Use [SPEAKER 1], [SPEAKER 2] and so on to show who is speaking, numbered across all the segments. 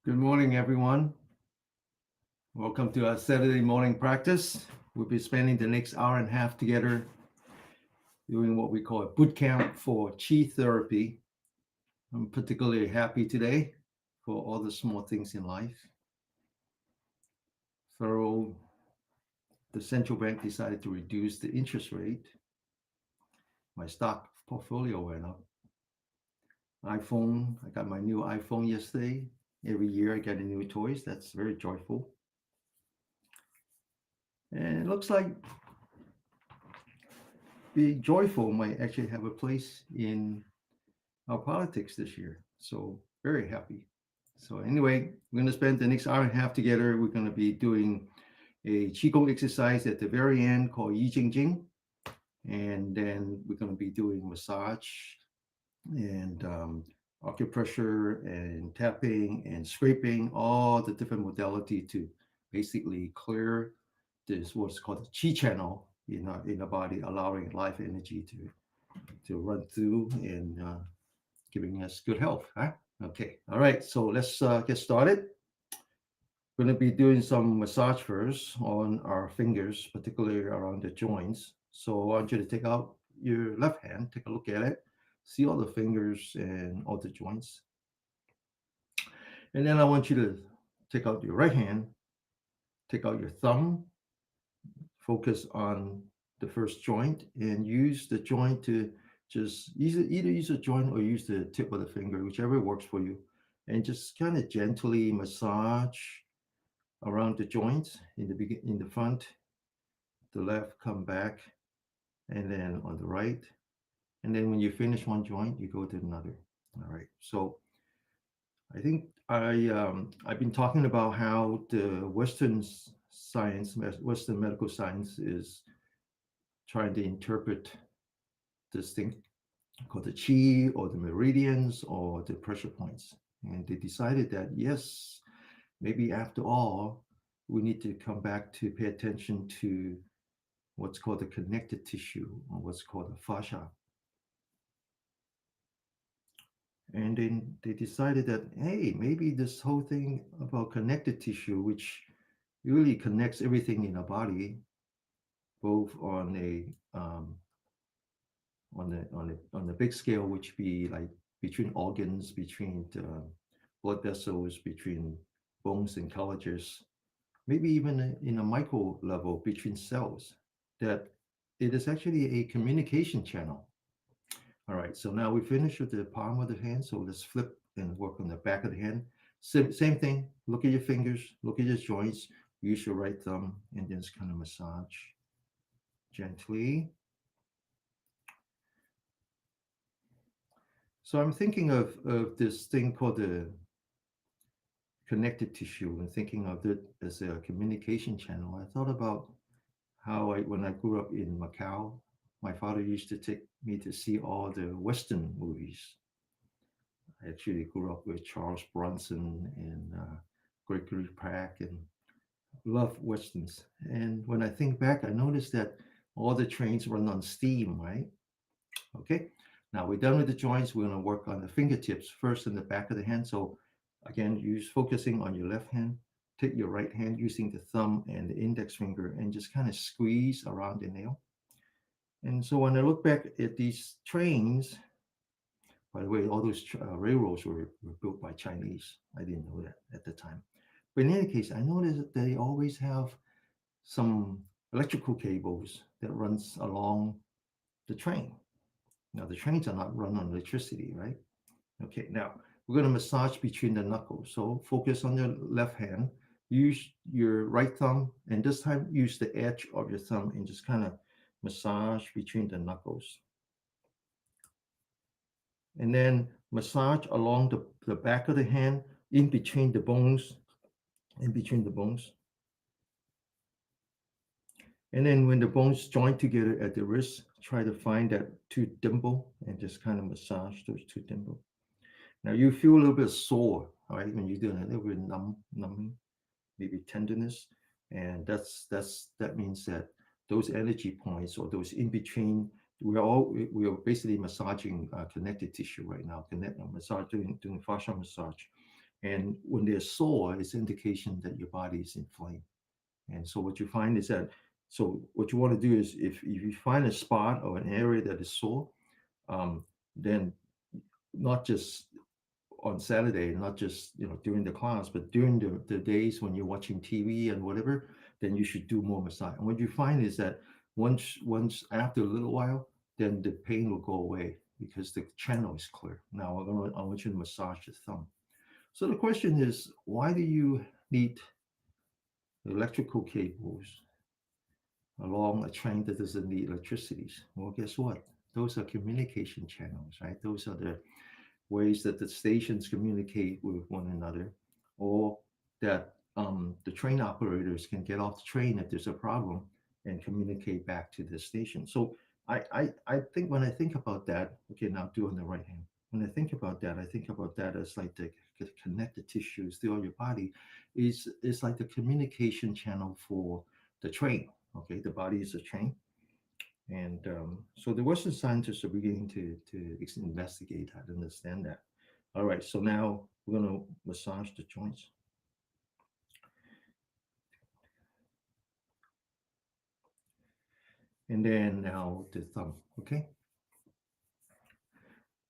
[SPEAKER 1] Good morning, everyone. Welcome to our Saturday morning practice. We'll be spending the next hour and a half together doing what we call a boot camp for chi therapy. I'm particularly happy today for all the small things in life. So, the central bank decided to reduce the interest rate. My stock portfolio went up. iPhone, I got my new iPhone yesterday. Every year I get a new toys. That's very joyful. And it looks like being joyful might actually have a place in our politics this year. So very happy. So anyway, we're going to spend the next hour and a half together. We're going to be doing a qigong exercise at the very end called Jing, and then we're going to be doing massage and acupressure and tapping and scraping, all the different modality to basically clear this what's called the chi channel in the body, allowing life energy to run through and giving us good health. Huh? Okay. All right. So let's get started. We're going to be doing some massage first on our fingers, particularly around the joints. So I want you to take out your left hand, take a look at it, see all the fingers and all the joints. And then I want you to take out your right hand, take out your thumb, focus on the first joint, and use the joint to just either use a joint or use the tip of the finger, whichever works for you, and just kind of gently massage around the joints in the front, the left, come back, and then on the right, and then when you finish one joint, you go to another. All right. So I think I've been talking about how the Western medical science is trying to interpret this thing called the chi or the meridians or the pressure points. And they decided that, yes, maybe after all, we need to come back to pay attention to what's called the connective tissue or what's called the fascia. And then they decided that, hey, maybe this whole thing about connective tissue, which really connects everything in our body, both on the big scale, which be like between organs, between the blood vessels, between bones and collagens, maybe even in a micro level between cells, that it is actually a communication channel. All right, so now we finished with the palm of the hand. So let's flip and work on the back of the hand. Same thing. Look at your fingers, look at your joints. Use your right thumb and just kind of massage gently. So I'm thinking of this thing called the connective tissue and thinking of it as a communication channel. I thought about how when I grew up in Macau, my father used to take me to see all the Western movies. I actually grew up with Charles Bronson and Gregory Peck and love Westerns. And when I think back, I noticed that all the trains run on steam, right? Okay. Now we're done with the joints. We're going to work on the fingertips first in the back of the hand. So again, use focusing on your left hand. Take your right hand using the thumb and the index finger and just kind of squeeze around the nail. And so when I look back at these trains, by the way, all those railroads were built by Chinese. I didn't know that at the time. But in any case, I noticed that they always have some electrical cables that runs along the train. Now the trains are not run on electricity, right? Okay, now we're going to massage between the knuckles. So focus on your left hand. Use your right thumb, and this time use the edge of your thumb and just kind of massage between the knuckles. And then massage along the back of the hand, in between the bones, in between the bones. And then when the bones join together at the wrist, try to find that tooth dimple and just kind of massage those two dimple. Now you feel a little bit sore, all right, when you're doing a little bit numbing, maybe tenderness, and that means that those energy points or those in between, we are basically massaging connective tissue right now, doing fascial massage, And when they're sore, it's indication that your body is inflamed. And so what you find is that, so what you want to do is if you find a spot or an area that is sore, um, then not just on Saturday, not just during the class, but during the days when you're watching TV and whatever, then you should do more massage. And what you find is that once after a little while, then the pain will go away because the channel is clear. Now I want you to massage the thumb. So the question is, why do you need electrical cables along a train that doesn't need electricity? Well, guess what? Those are communication channels, right? Those are the ways that the stations communicate with one another, or that the train operators can get off the train if there's a problem and communicate back to the station. So I think when I think about that, okay, now do on the right hand. When I think about that as like the connected tissues throughout your body is like the communication channel for the train. Okay, the body is a train, and so the Western scientists are beginning to investigate that, understand that. All right, so now we're going to massage the joints. And then now the thumb, okay?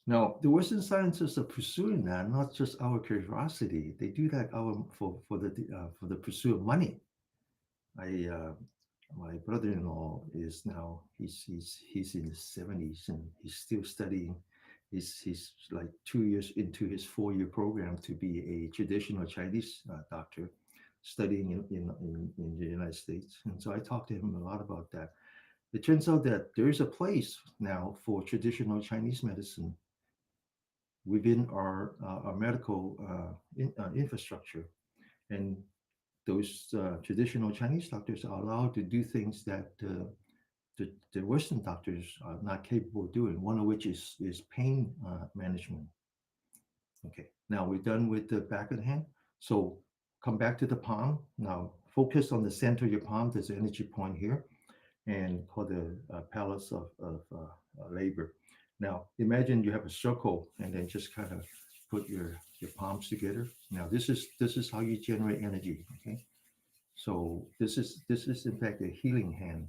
[SPEAKER 1] Now, the Western scientists are pursuing that, not just our curiosity. They do that for the pursuit of money. I My brother-in-law is now he's in his 70s and he's still studying. He's like 2 years into his 4-year program to be a traditional Chinese doctor, studying in the United States. And so I talked to him a lot about that. It turns out that there is a place now for traditional Chinese medicine within our medical infrastructure, and those traditional Chinese doctors are allowed to do things that the Western doctors are not capable of doing. One of which is pain management. Okay, now we're done with the back of the hand. So come back to the palm. Now focus on the center of your palm. There's an energy point here, and called the palace of labor. Now imagine you have a circle, and then just kind of put your palms together. Now this is how you generate energy. Okay, so this is in fact a healing hand.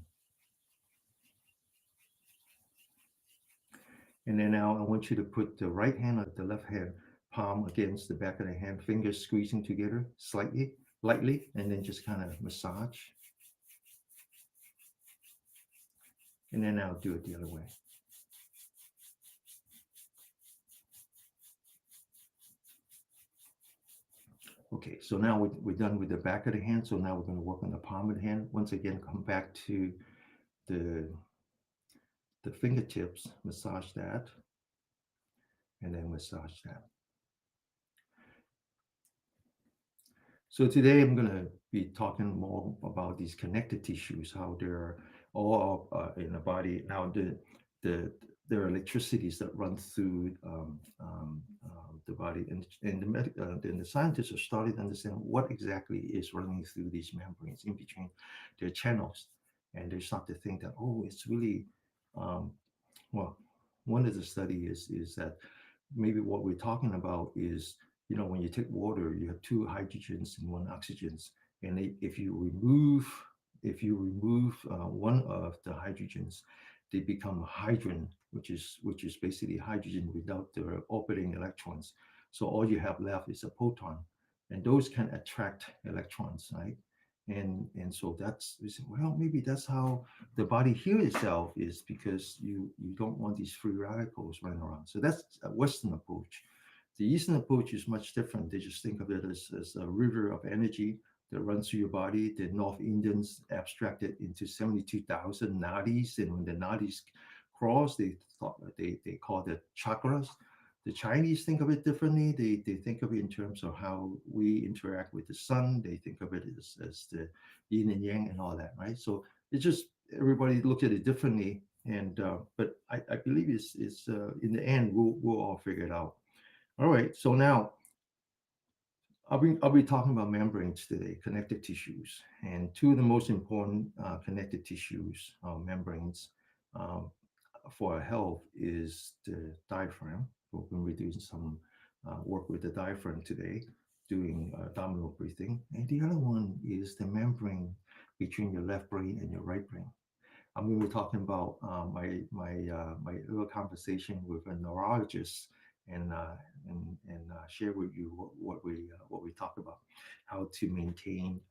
[SPEAKER 1] And then now I want you to put the right hand or the left hand palm against the back of the hand, fingers squeezing together slightly, lightly, and then just kind of massage. And then I'll do it the other way. Okay, so now we're done with the back of the hand. So now we're going to work on the palm of the hand. Once again, come back to the the fingertips, massage that, and then massage that. So today I'm going to be talking more about these connected tissues, how they're all in the body. Now the there are electricities that run through the body, and then the scientists are starting to understand what exactly is running through these membranes in between their channels, and they start to think that, oh, it's really um, well. One of the study is that maybe what we're talking about is, when you take water, you have two hydrogens and one oxygens, and if you remove one of the hydrogens, they become a hydrogen, which is basically hydrogen without the orbiting electrons. So all you have left is a proton, and those can attract electrons, right? And so that's, we say, well, maybe that's how the body heals itself, is because you don't want these free radicals running around. So that's a Western approach. The Eastern approach is much different. They just think of it as a river of energy that runs through your body. The North Indians abstracted into 72,000 nadis, and when the nadis cross, they call it chakras. The Chinese think of it differently. They think of it in terms of how we interact with the sun. They think of it as the yin and yang and all that, right? So it's just, everybody looks at it differently. And but I believe it's in the end we'll all figure it out. All right. So now I'll be talking about membranes today, connective tissues, and two of the most important connective tissues, membranes, um, for our health is the diaphragm. We're going to be doing some work with the diaphragm today. doing abdominal breathing, and the other one is the membrane between your left brain and your right brain. I'm going to be talking about my little conversation with a neurologist, and share with you what we talk about, how to maintain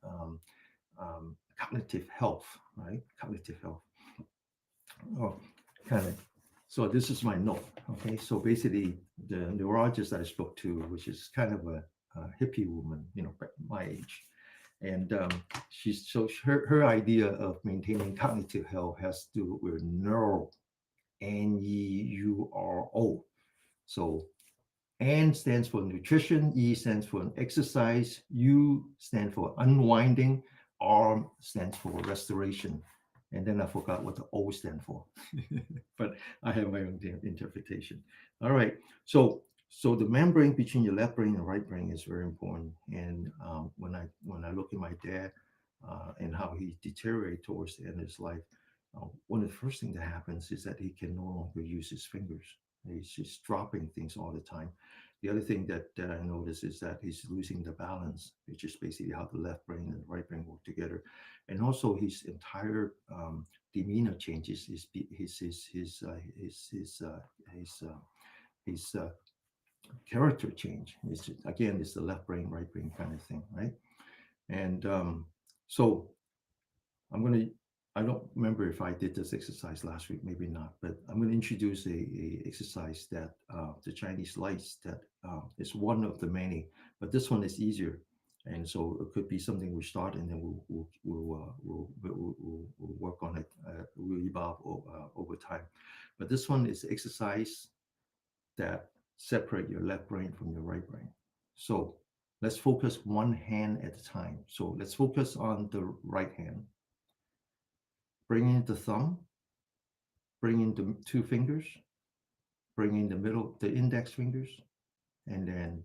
[SPEAKER 1] cognitive health, right? Cognitive health. Oh, kind of. So this is my note. Okay, so basically, the neurologist I spoke to, which is kind of a hippie woman, my age, and she's so her idea of maintaining cognitive health has to do with neuro, NEURO. So N stands for nutrition, E stands for exercise, U stands for unwinding, R stands for restoration. And then I forgot what the O stand for, but I have my own interpretation. All right, so the membrane between your left brain and right brain is very important. And when I look at my dad and how he deteriorated towards the end of his life, one of the first things that happens is that he can no longer use his fingers. He's just dropping things all the time. The other thing that I notice is that he's losing the balance, which is basically how the left brain and the right brain work together, and also his entire demeanor changes. His character change. Again, it's the left brain, right brain kind of thing, right? And so I'm going to, I don't remember if I did this exercise last week, maybe not, but I'm going to introduce a exercise that the Chinese lights that is one of the many, but this one is easier. And so it could be something we start and then we'll work on it. We'll evolve over time. But this one is exercise that separate your left brain from your right brain. So let's focus one hand at a time. So let's focus on the right hand. Bring in the thumb, bring in the two fingers, bring in the middle, the index fingers, and then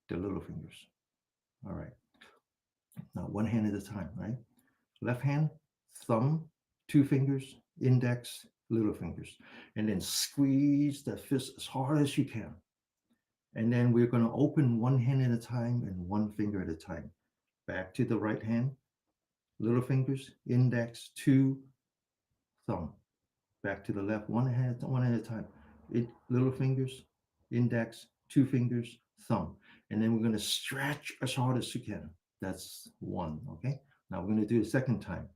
[SPEAKER 1] the little fingers. All right. Now, one hand at a time, right? Left hand, thumb, two fingers, index, little fingers. And then squeeze the fist as hard as you can. And then we're going to open one hand at a time and one finger at a time. Back to the right hand, little fingers, index, two, thumb. Back to the left, one at a time. Little fingers, index, two fingers, thumb. And then we're going to stretch as hard as you can. That's one, okay? Now we're going to do the second time.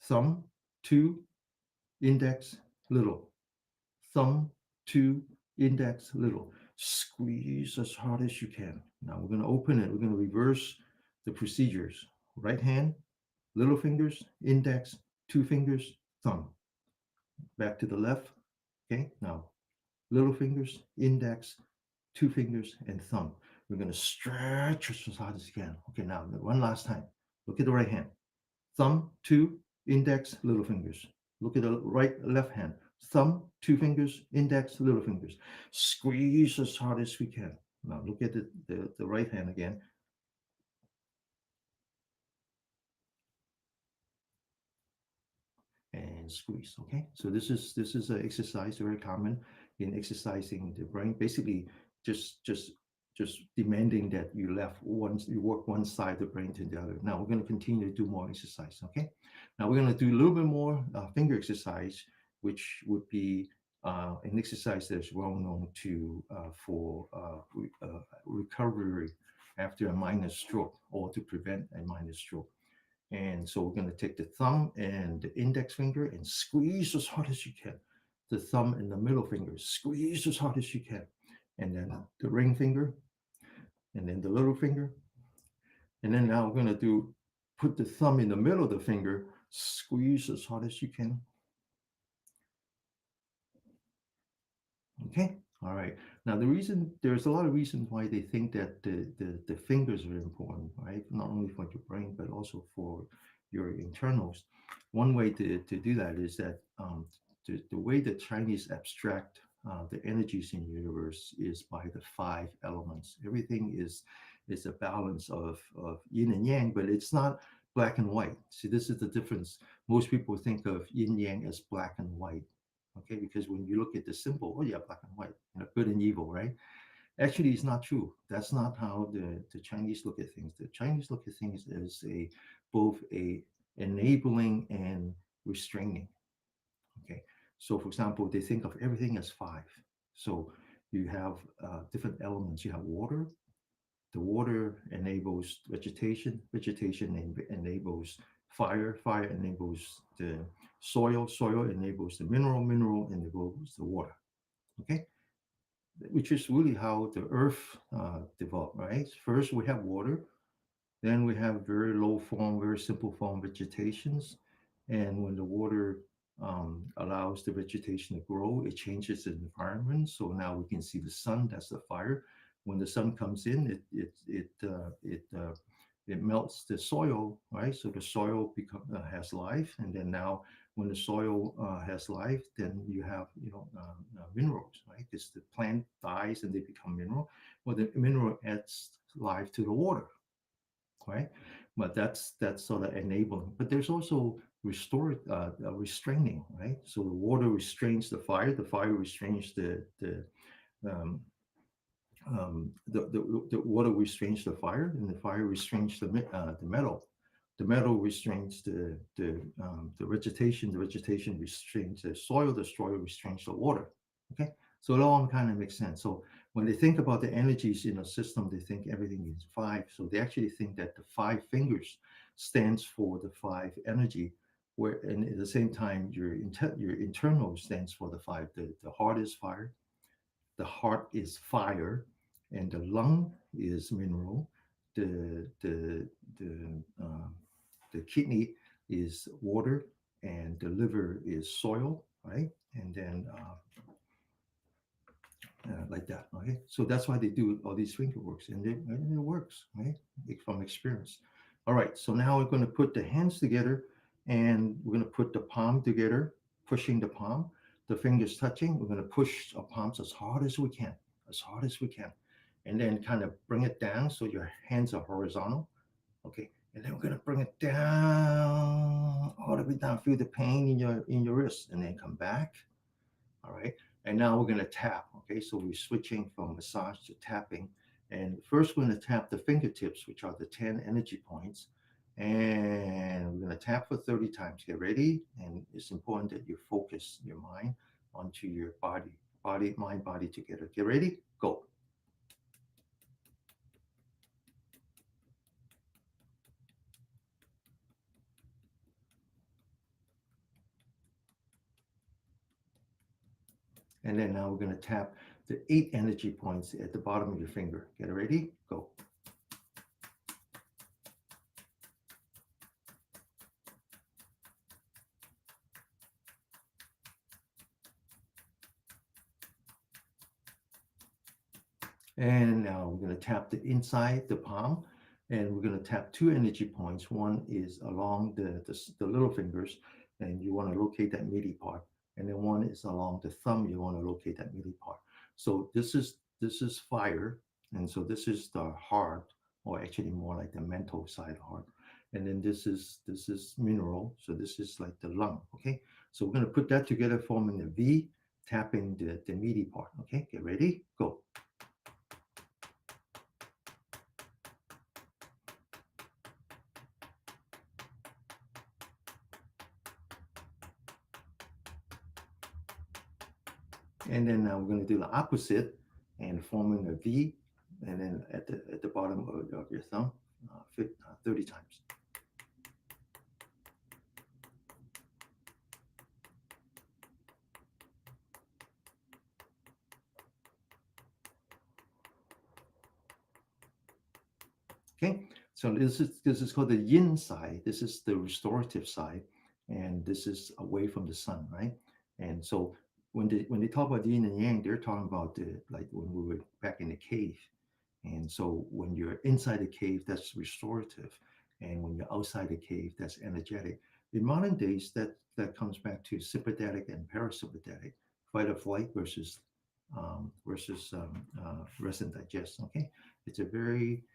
[SPEAKER 1] Thumb, two, index, little. Thumb, two, index, little. Squeeze as hard as you can. Now we're going to open it. We're going to reverse the procedures. Right hand, little fingers, index, two fingers, thumb. Back to the left. Okay, now little fingers, index, two fingers, and thumb. We're going to stretch as hard as you can. Okay, now one last time. Look at the right hand. Thumb, two, index, little fingers. Look at the left hand. Thumb, two fingers, index, little fingers. Squeeze as hard as we can. Now look at the right hand again. And squeeze. Okay, so this is an exercise very common in exercising the brain. Basically, just demanding that you work one side of the brain to the other. Now we're going to continue to do more exercise. Okay, now we're going to do a little bit more finger exercise, which would be an exercise that's well known to for recovery after a minor stroke or to prevent a minor stroke. And so we're going to take the thumb and the index finger and squeeze as hard as you can. The thumb and the middle finger, squeeze as hard as you can. And then the ring finger, and then the little finger. And then now we're going to put the thumb in the middle of the finger, squeeze as hard as you can. Okay. All right. Now there's a lot of reasons why they think that the fingers are important, right? Not only for your brain, but also for your internals. One way to do that is that the way the Chinese abstract the energies in the universe is by the five elements. Everything is a balance of yin and yang, but it's not black and white. See, this is the difference. Most people think of yin yang as black and white. Okay, because when you look at the symbol, oh yeah, black and white, good and evil, right? Actually, it's not true. That's not how the Chinese look at things. The Chinese look at things as a both a enabling and restraining. Okay, so for example, they think of everything as five. So you have different elements. You have water. The water enables vegetation. Vegetation enables fire. Fire enables the soil. Soil enables the mineral. Mineral enables the water. Okay, which is really how the earth developed, right? First, we have water, then we have very low form, very simple form vegetations. And when the water allows the vegetation to grow, it changes the environment. So now we can see the sun, that's the fire. When the sun comes in, it melts the soil, right? So the soil has life. And then now when the soil has life, then you have, minerals, right? Because the plant dies and they become mineral. Well, the mineral adds life to the water, right? But that's sort of enabling. But there's also restraining, right? So the water restrains the fire restrains um, the water restrains the fire, and the fire restrains the metal. The metal restrains the vegetation. The vegetation restrains the soil restrains the water. Okay, so it all kind of makes sense. So when they think about the energies in a system, they think everything is five. So they actually think that the five fingers stands for the five energy, where and at the same time your internal stands for the five. The heart is fire, the heart is fire, and the lung is mineral. The the the the kidney is water, and the liver is soil, right? And then like that. Okay, so that's why they do all these finger works, and it works, right? From experience. All right, so now we're going to put the hands together, and we're going to put the palm together, pushing the palm, the fingers touching. We're going to push our palms as hard as we can, as hard as we can, and then kind of bring it down so your hands are horizontal. Okay, and then we're going to bring it down all the way down. Feel the pain in your wrist, and then come back. All right. And now we're going to tap. Okay. So we're switching from massage to tapping. And first, we're going to tap the fingertips, which are the 10 energy points. And we're going to tap for 30 times. Get ready. And it's important that you focus your mind onto your body, mind, body together. Get ready. Go. And then now we're going to tap the 8 energy points at the bottom of your finger. Get ready. Go. And now we're going to tap the inside the palm, and we're going to tap 2 energy points. One is along the little fingers, and you want to locate that meaty part. And then one is along the thumb, you want to locate that meaty part. So this is fire, and so this is the heart, or actually more like the mental side heart. And then this is mineral, so this is like the lung. Okay, so we're going to put that together, forming a V, tapping the meaty part. Okay, get ready, go. And then we're going to do the opposite and forming a V, and then at the bottom of your thumb, 30 times. Okay, so this is called the yin side. This is the restorative side, and this is away from the sun, right? And so when they talk about yin and yang, they're talking about the like when we were back in the cave. And so when you're inside the cave, that's restorative. And when you're outside the cave, that's energetic. In modern days, that comes back to sympathetic and parasympathetic, fight or flight versus rest and digest. Okay, it's a very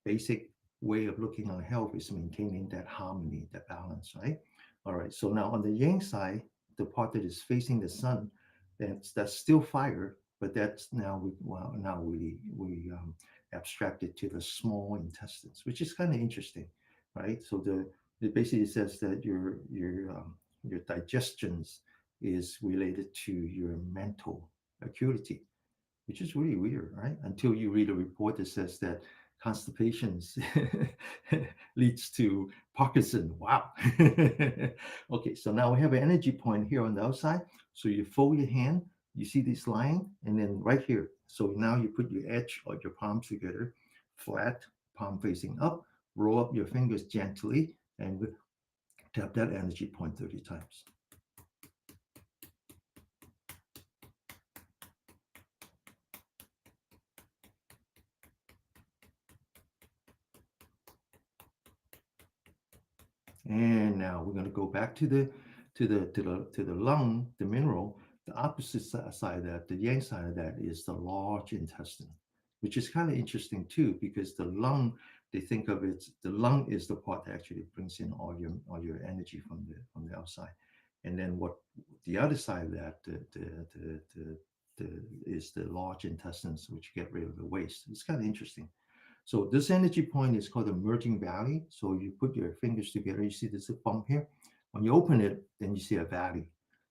[SPEAKER 1] basic way of looking on health is maintaining that harmony, that balance, right? All right. So now on the yang side, the part that is facing the sun, that's still fire, but that's now we abstract it to the small intestines, which is kind of interesting, right? So it basically says that your digestions is related to your mental acuity, which is really weird, right? Until you read a report that says that constipation leads to Parkinson. Wow. Okay, so now we have an energy point here on the outside. So you fold your hand, you see this line, and then right here. So now you put your edge of your palms together, flat, palm facing up, roll up your fingers gently, and tap that energy point 30 times. And now we're going to go back to the lung, the mineral. The opposite side of that, the yang side of that, is the large intestine, which is kind of interesting too, because the lung, they think of it, the lung is the part that actually brings in all your energy from the outside, and then what the other side of that, is the large intestines, which get rid of the waste. It's kind of interesting. So this energy point is called the merging valley. So you put your fingers together, you see this bump here. When you open it, then you see a valley.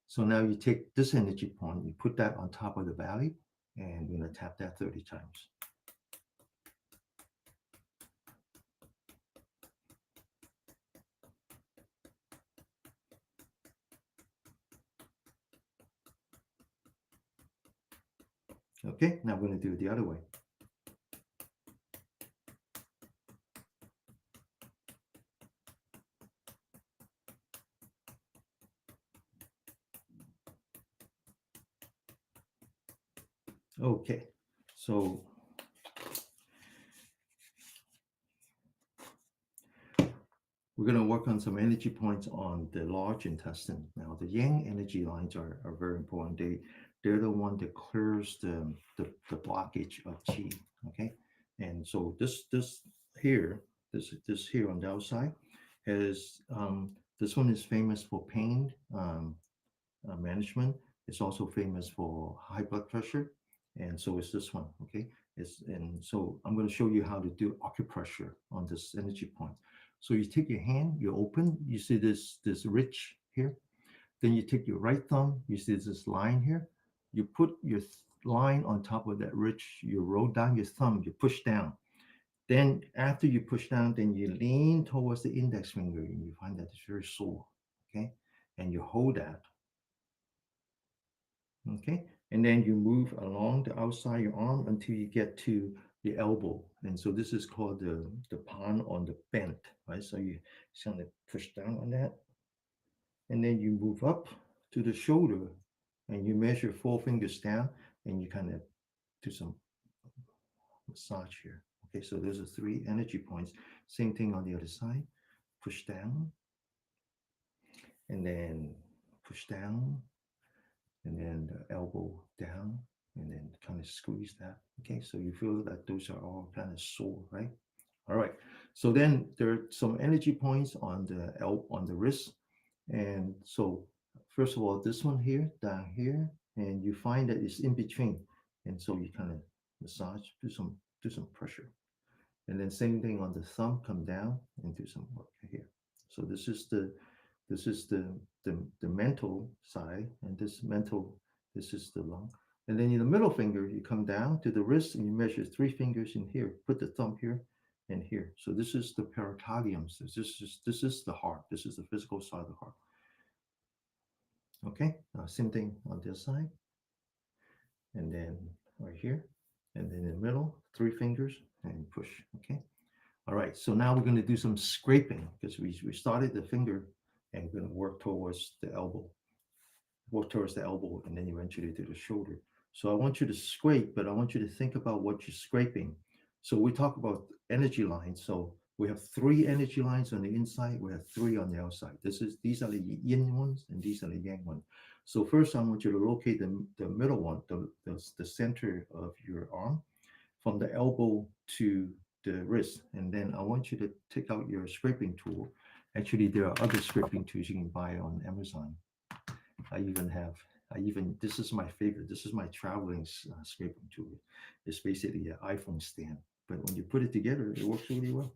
[SPEAKER 1] So now you take this energy point, you put that on top of the valley, and you're gonna tap that 30 times. Okay, now we're gonna do it the other way. Okay, so we're going to work on some energy points on the large intestine. Now, the yang energy lines are very important. They're the one that clears the blockage of qi. Okay, and so this here, this here on the outside, is this one is famous for pain management. It's also famous for high blood pressure, and so is this one. Okay, and so I'm going to show you how to do acupressure on this energy point. So you take your hand, you open, you see this ridge here. Then you take your right thumb, you see this line here. You put your line on top of that ridge. You roll down your thumb, you push down. Then after you push down, then you lean towards the index finger, and you find that it's very sore. Okay, and you hold that. Okay, and then you move along the outside your arm until you get to the elbow, and so this is called the palm on the bend, right? So you kind of push down on that, and then you move up to the shoulder, and you measure 4 fingers down, and you kind of do some massage here. Okay, so those are 3 energy points. Same thing on the other side. Push down, and then push down, and then the elbow down, and then kind of squeeze that. Okay, so you feel that those are all kind of sore, right? All right. So then there are some energy points on the wrist, and so first of all, this one here, down here, and you find that it's in between, and so you kind of massage, do some pressure, and then same thing on the thumb, come down and do some work here. So this is the mental side, and this is the lung. And then in the middle finger, you come down to the wrist and you measure 3 fingers in here. Put the thumb here and here. So this is the pericardium. So this is the heart. This is the physical side of the heart. Okay. Same thing on this side, and then right here, and then in the middle, 3 fingers and push. Okay. All right. So now we're going to do some scraping because we started the finger and we're going to work towards the elbow, and then eventually to the shoulder. So I want you to scrape, but I want you to think about what you're scraping. So we talk about energy lines. So we have 3 energy lines on the inside. We have 3 on the outside. These are the yin ones, and these are the yang ones. So first, I want you to locate the middle one, the center of your arm, from the elbow to the wrist, and then I want you to take out your scraping tool. Actually, there are other scraping tools you can buy on Amazon. I even have I even this is my favorite. This is my traveling scraping tool. It's basically an iPhone stand, but when you put it together, it works really well.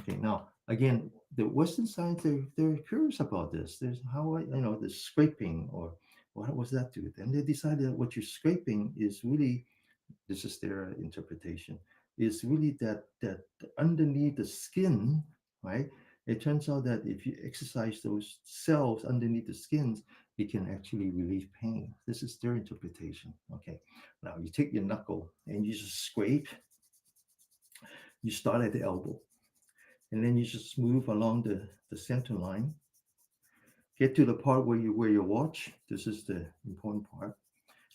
[SPEAKER 1] Okay, now again, the Western science they're curious about this. There's how the scraping or what was that do? And they decided that what you're scraping is really this is their interpretation is really that underneath the skin, right? It turns out that if you exercise those cells underneath the skins, it can actually relieve pain. This is their interpretation. Okay, now you take your knuckle and you just scrape. You start at the elbow and then you just move along the center line. Get to the part where you wear your watch. This is the important part.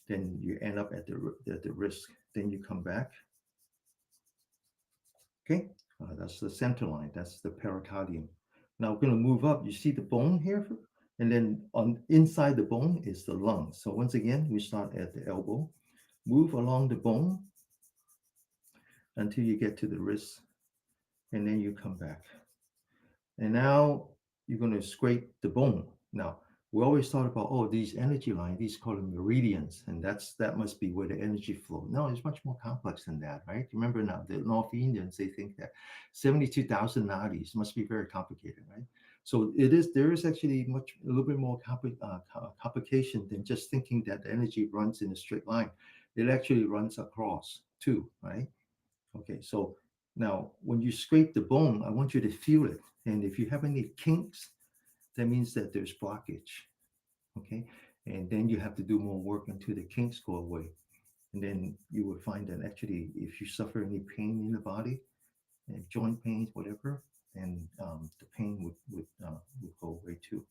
[SPEAKER 1] Then you end up at the wrist. Then you come back. Okay, that's the center line. That's the pericardium. Now we're going to move up. You see the bone here, and then on inside the bone is the lung. So once again, we start at the elbow, move along the bone until you get to the wrist, and then you come back. And now you're going to scrape the bone. Now, we always thought about, oh, these energy lines, these call them meridians, and that must be where the energy flow. No, it's much more complex than that, right? Remember now, the North Indians, they think that 72,000 nadis must be very complicated, right? So there is actually a little bit more complication than just thinking that the energy runs in a straight line. It actually runs across too, right? Okay, so now when you scrape the bone, I want you to feel it. And if you have any kinks, that means that there's blockage. Okay, and then you have to do more work until the kinks go away. And then you will find that actually, if you suffer any pain in the body, joint pains, whatever, then the pain would go away too.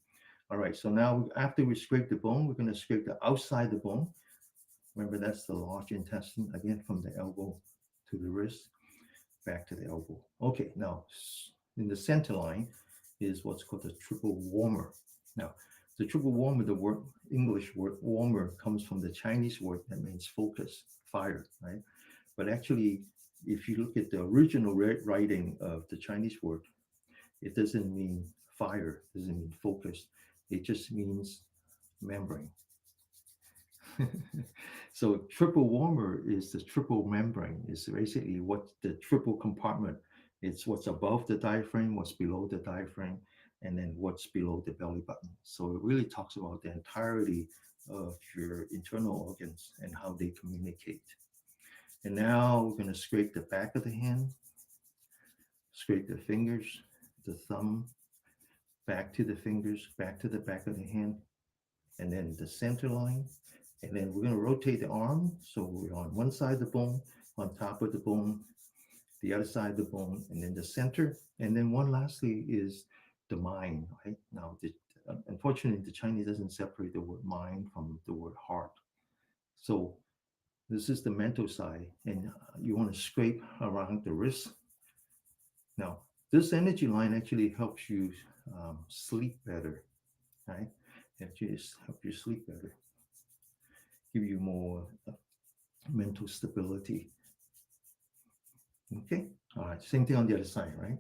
[SPEAKER 1] All right, so now after we scrape the bone, we're going to scrape the outside the bone. Remember, that's the large intestine, again, from the elbow to the wrist back to the elbow. Okay, now in the center line is what's called the triple warmer. Now, the triple warmer, the word English word warmer comes from the Chinese word that means focus, fire, right? But actually, if you look at the original writing of the Chinese word, it doesn't mean fire, doesn't mean focus. It just means membrane. So triple warmer is the triple membrane. It's basically what the triple compartment. It's what's above the diaphragm, what's below the diaphragm, and then what's below the belly button. So it really talks about the entirety of your internal organs and how they communicate. And now we're going to scrape the back of the hand, scrape the fingers, the thumb, back to the fingers, back to the back of the hand, and then the center line. And then we're going to rotate the arm. So we're on one side of the bone, on top of the bone, the other side of the bone, and then the center. And then one lastly is the mind, right? Now, unfortunately, the Chinese doesn't separate the word mind from the word heart. So this is the mental side. And you want to scrape around the wrist. Now, this energy line actually helps you sleep better, right? Actually, help you sleep better, give you more mental stability. Okay. All right. Same thing on the other side, right?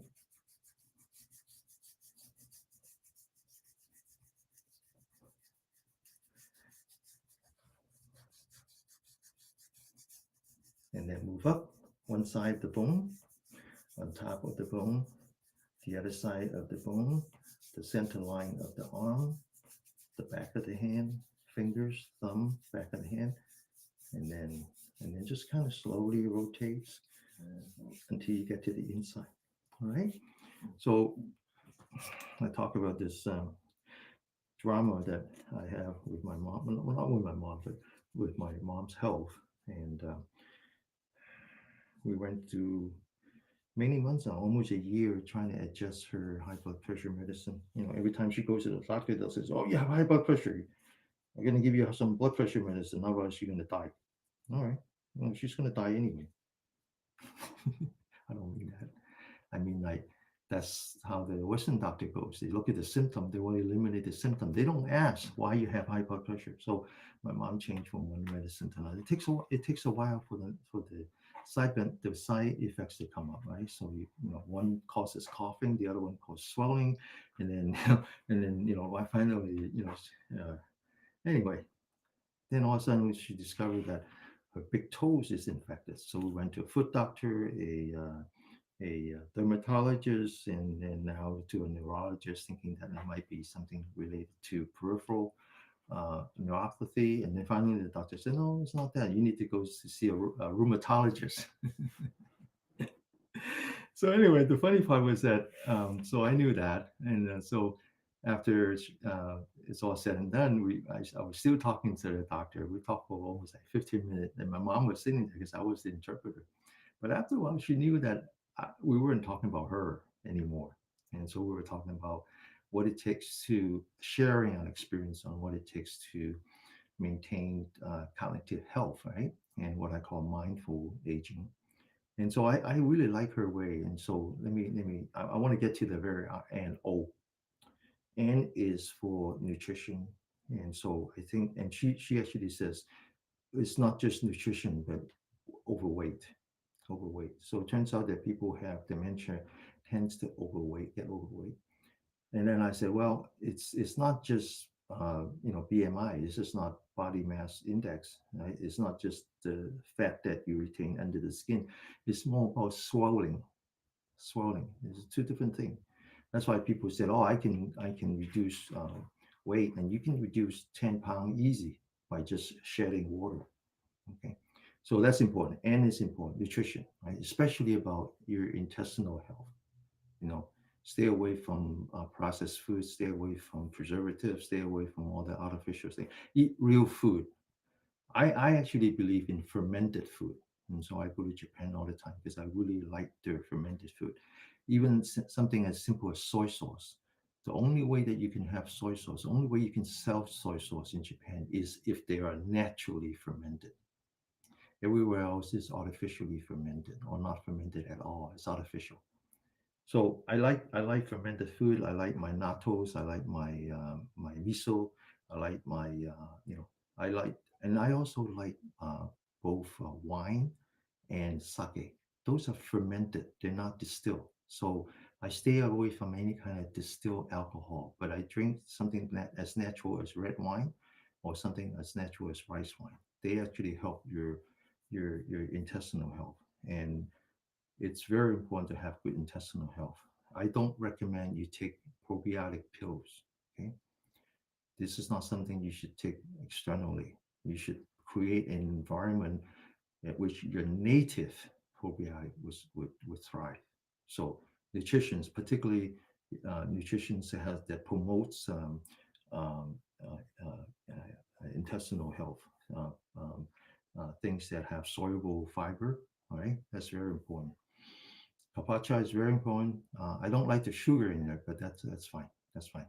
[SPEAKER 1] And then move up one side of the bone, on top of the bone, the other side of the bone, the center line of the arm, the back of the hand, fingers, thumb, back of the hand, and then just kind of slowly rotates until you get to the inside. All right. So I talk about this drama that I have with my mom. Well, not with my mom, but with my mom's health. And we went through many months now, almost a year, trying to adjust her high blood pressure medicine. Every time she goes to the doctor, they'll say, "Oh, you have high blood pressure. I'm going to give you some blood pressure medicine. Otherwise, you're going to die." All right. Well, she's going to die anyway. I don't mean that. I mean, like, that's how the Western doctor goes. They look at the symptom, they want to eliminate the symptom. They don't ask why you have high blood pressure. So my mom changed from one medicine to another. It takes a while for the side effects to come up, right? So one causes coughing, the other one causes swelling, and then and then I finally anyway. Then all of a sudden she discovered that her big toes is infected. So we went to a foot doctor, a dermatologist, and now to a neurologist, thinking that it might be something related to peripheral neuropathy. And then finally, the doctor said, "No, it's not that. You need to go to see a rheumatologist." So anyway, the funny part was that so I knew that, and so after it's all said and done, I was still talking to the doctor. We talked for almost like 15 minutes, and my mom was sitting there because I was the interpreter. But after a while, she knew that we weren't talking about her anymore, and so we were talking about what it takes to sharing an experience on what it takes to maintain cognitive health, right? And what I call mindful aging. And so I really like her way. And so I want to get to the very end. O. N is for nutrition. And so I think, and she actually says it's not just nutrition, but overweight, overweight. So it turns out that people who have dementia tends to get overweight. And then I said, well, it's not just BMI. It's just not body mass index. Right? It's not just the fat that you retain under the skin. It's more about swelling. Swelling. It's two different things. That's why people said, oh, I can reduce weight, and you can reduce 10 pounds easy by just shedding water. Okay, so that's important, and it's important. Nutrition, right? Especially about your intestinal health. You know, stay away from processed foods, stay away from preservatives, stay away from all the artificial things. Eat real food. I actually believe in fermented food. And so I go to Japan all the time because I really like their fermented food. Even something as simple as soy sauce. The only way that you can have soy sauce, the only way you can sell soy sauce in Japan is if they are naturally fermented. Everywhere else is artificially fermented or not fermented at all. It's artificial. So I like fermented food. I like my nattos. I like my miso. I like my I like and I also like both wine and sake. Those are fermented. They're not distilled. So I stay away from any kind of distilled alcohol. But I drink something that as natural as red wine, or something as natural as rice wine. They actually help your intestinal health, and it's very important to have good intestinal health. I don't recommend you take probiotic pills. Okay, this is not something you should take externally. You should create an environment at which your native probiotic would thrive. So nutrition, particularly nutrition that promotes um, uh, intestinal health, uh, um, things that have soluble fiber. All right, that's very important. Papacha is very important. I don't like the sugar in there, but that's fine. That's fine.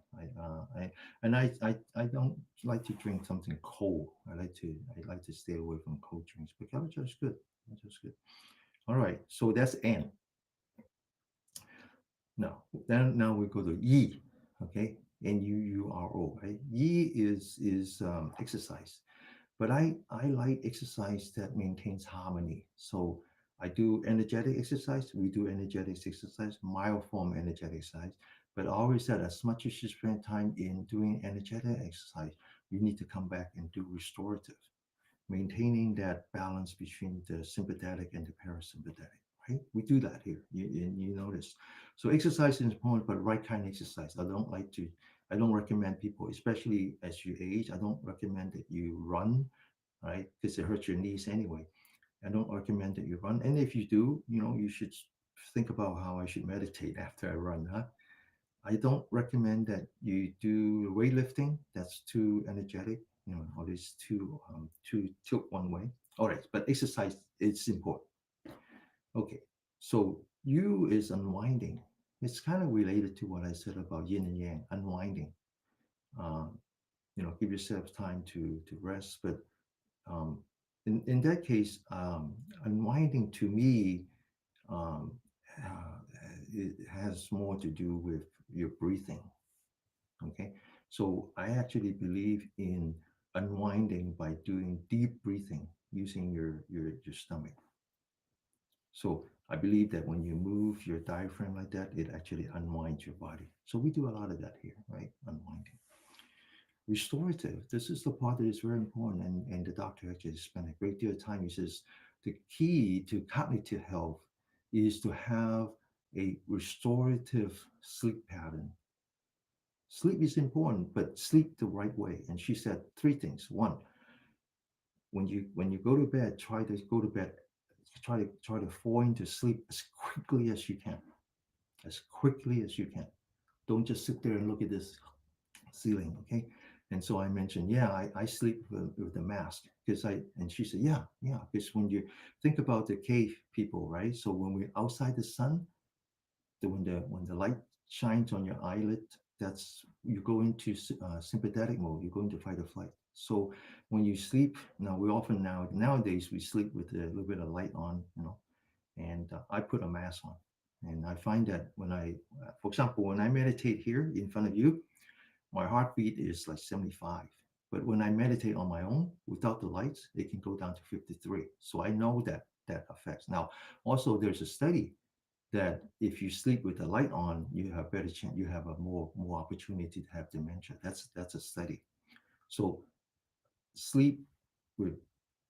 [SPEAKER 1] I don't like to drink something cold. I like to stay away from cold drinks. But papacha is good. Papacha is good. All right. So that's N. Now we go to E. Okay. N-U-U-R-O. Right. E is exercise. But I like exercise that maintains harmony. So I do energetic exercise. We do energetic exercise, mild form energetic exercise. But I always said, as much as you spend time in doing energetic exercise, you need to come back and do restorative, maintaining that balance between the sympathetic and the parasympathetic. Right? We do that here. You notice. So exercise is important, but right kind of exercise. I don't recommend people, especially as you age. I don't recommend that you run, right? Because it hurts your knees anyway. I don't recommend that you run. And if you do, you should think about how I should meditate after I run, huh? I don't recommend that you do weightlifting. That's too energetic, or it's too tilt one way. All right, but exercise is important. Okay, so you is unwinding. It's kind of related to what I said about yin and yang, unwinding. Um, give yourself time to rest, but um, in that case, unwinding to me um, uh, it has more to do with your breathing. Okay, so I actually believe in unwinding by doing deep breathing using your stomach. So I believe that when you move your diaphragm like that, it actually unwinds your body. So we do a lot of that here, right? Unwinding. restorative. This is the part that is very important. And the doctor actually spent a great deal of time. He says the key to cognitive health is to have a restorative sleep pattern. Sleep is important, but sleep the right way. And she said three things. One, when you go to bed, try to go to bed, try to fall into sleep as quickly as you can, as quickly as you can. Don't just sit there and look at this ceiling, okay? And so I mentioned, yeah, I sleep with the mask because and she said, yeah, because when you think about the cave people, right? So when we're outside the sun, when the light shines on your eyelid, that's you go into sympathetic mode. You go into fight or flight. So when you sleep, now we often nowadays we sleep with a little bit of light on, and I put a mask on, and I find that for example, when I meditate here in front of you, my heartbeat is like 75. But when I meditate on my own without the lights, it can go down to 53. So I know that that affects. Now, also there's a study that if you sleep with the light on, you have better chance, you have a more opportunity to have dementia. That's a study. So sleep with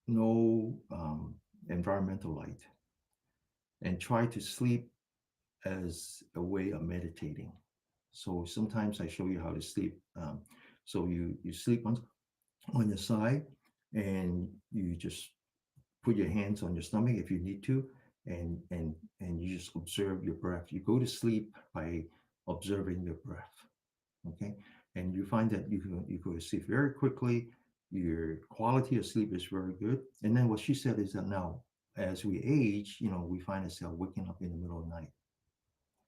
[SPEAKER 1] no environmental light, and try to sleep as a way of meditating. So sometimes I show you how to sleep. So you sleep on your side, and you just put your hands on your stomach if you need to, and you just observe your breath. You go to sleep by observing your breath. Okay, and you find that you go to sleep very quickly. Your quality of sleep is very good. And then what she said is that now, as we age, we find ourselves waking up in the middle of the night.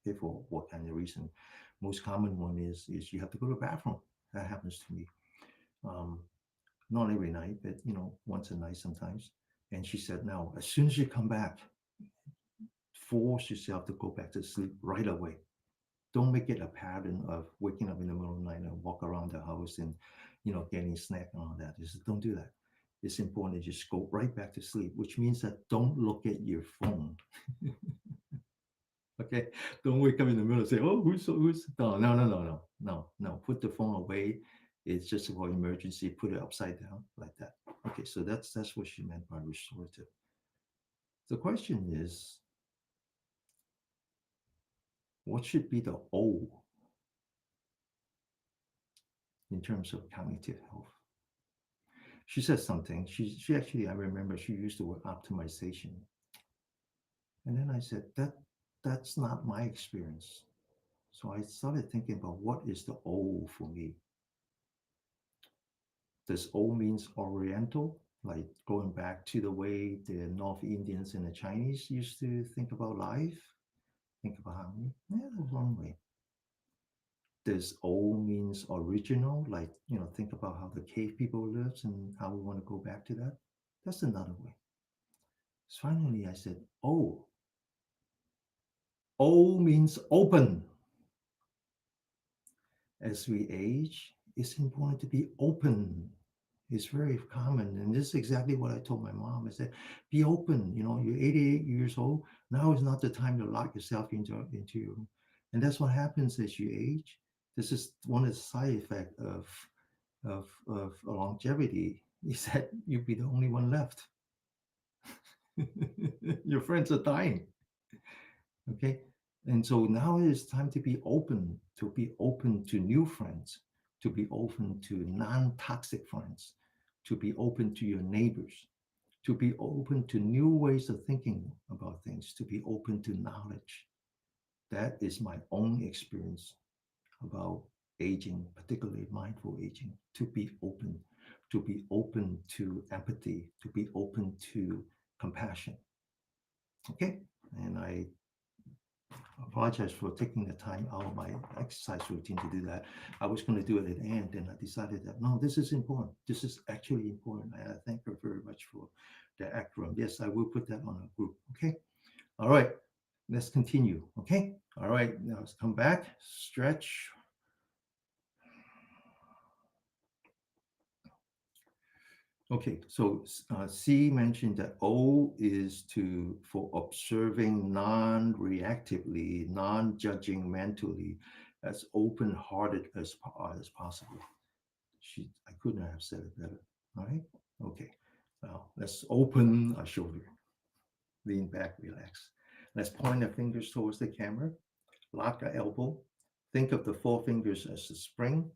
[SPEAKER 1] Okay, for what kind of reason? Most common one is you have to go to the bathroom. That happens to me. Um, Not every night, but once a night sometimes. And she said, now, as soon as you come back, force yourself to go back to sleep right away. Don't make it a pattern of waking up in the middle of the night and walk around the house and, getting snack and all that. Just don't do that. It's important to just go right back to sleep, which means that don't look at your phone. Okay, don't wake up in the middle and say, "Oh, who's?" No. Put the phone away. It's just for emergency. Put it upside down like that. Okay, so that's what she meant by restorative. The question is, what should be the O in terms of cognitive health? She said something. She actually, I remember she used the word optimization, and then I said that's not my experience. So I started thinking about what is the O for me. Does O means Oriental, like going back to the way the North Indians and the Chinese used to think about life, think about harmony? Yeah, the wrong way. Does O means original, like think about how the cave people lived and how we want to go back to that? That's another way. So finally, I said, O. O means open. As we age, it's important to be open. It's very common. And this is exactly what I told my mom. I said, be open. You're 88 years old. Now is not the time to lock yourself into your room. And that's what happens as you age. This is one of the side effects of longevity is that you'll be the only one left. Your friends are dying. Okay. And so now it is time to be open to new friends, to be open to non-toxic friends, to be open to your neighbors, to be open to new ways of thinking about things, to be open to knowledge. That is my own experience about aging, particularly mindful aging, to be open to empathy, to be open to compassion. Okay. And I apologize for taking the time out of my exercise routine to do that. I was going to do it at the end, and I decided that no, this is important. This is actually important. And I thank her very much for the acronym. Yes, I will put that on a group. Okay. All right. Let's continue. Okay. All right. Now let's come back, stretch. Okay, so C mentioned that O is for observing non-reactively, non-judging mentally, as open-hearted as possible. I couldn't have said it better. All right. Okay. Now let's open our shoulder. Lean back, relax. Let's point our fingers towards the camera. Lock our elbow. Think of the four fingers as the spring.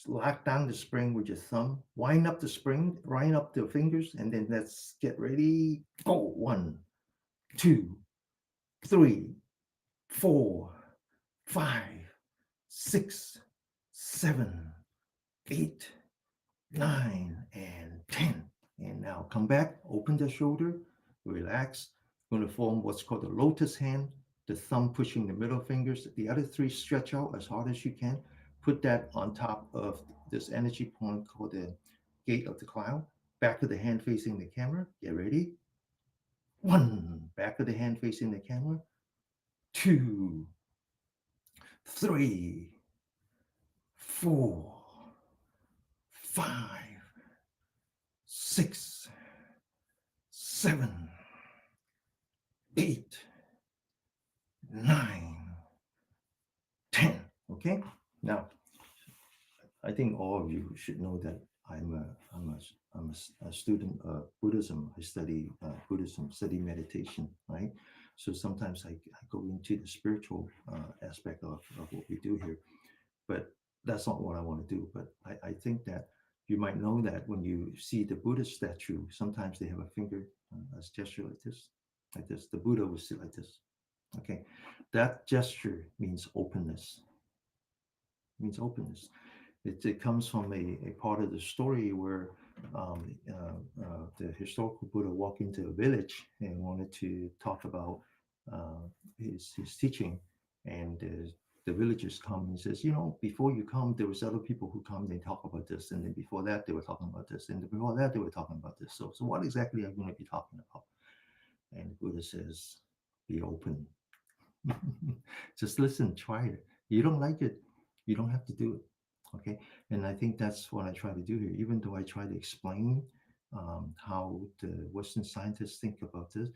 [SPEAKER 1] Lock down the spring with your thumb. Wind up the spring, wind up the fingers, and then let's get ready. Go. 1, 2, 3, 4, 5, 6, 7, 8, 9, and 10. And now come back, open the shoulder, relax. Going to form what's called the lotus hand, the thumb pushing the middle fingers. The other three stretch out as hard as you can. Put that on top of this energy point called the gate of the cloud. Back of the hand facing the camera. Get ready. One, back of the hand facing the camera. Two, three, four, five, six, seven, 8, 9, 10. Okay. Now, I think all of you should know that I'm a student of Buddhism. I study Buddhism, study meditation, right? So sometimes I go into the spiritual aspect of what we do here, but that's not what I want to do. But I think that you might know that when you see the Buddha statue, sometimes they have a finger as gesture like this, like this. The Buddha will sit like this. Okay, that gesture means openness. Means openness. It comes from a part of the story where the historical Buddha walked into a village and wanted to talk about his teaching, and the villagers come and says, before you come, there was other people who come, they talk about this, and then before that they were talking about this, and before that they were talking about this. So what exactly are you going to be talking about? And the Buddha says, be open. Just listen, try it. You don't like it, you don't have to do it. Okay. And I think that's what I try to do here, even though I try to explain how the Western scientists think about this.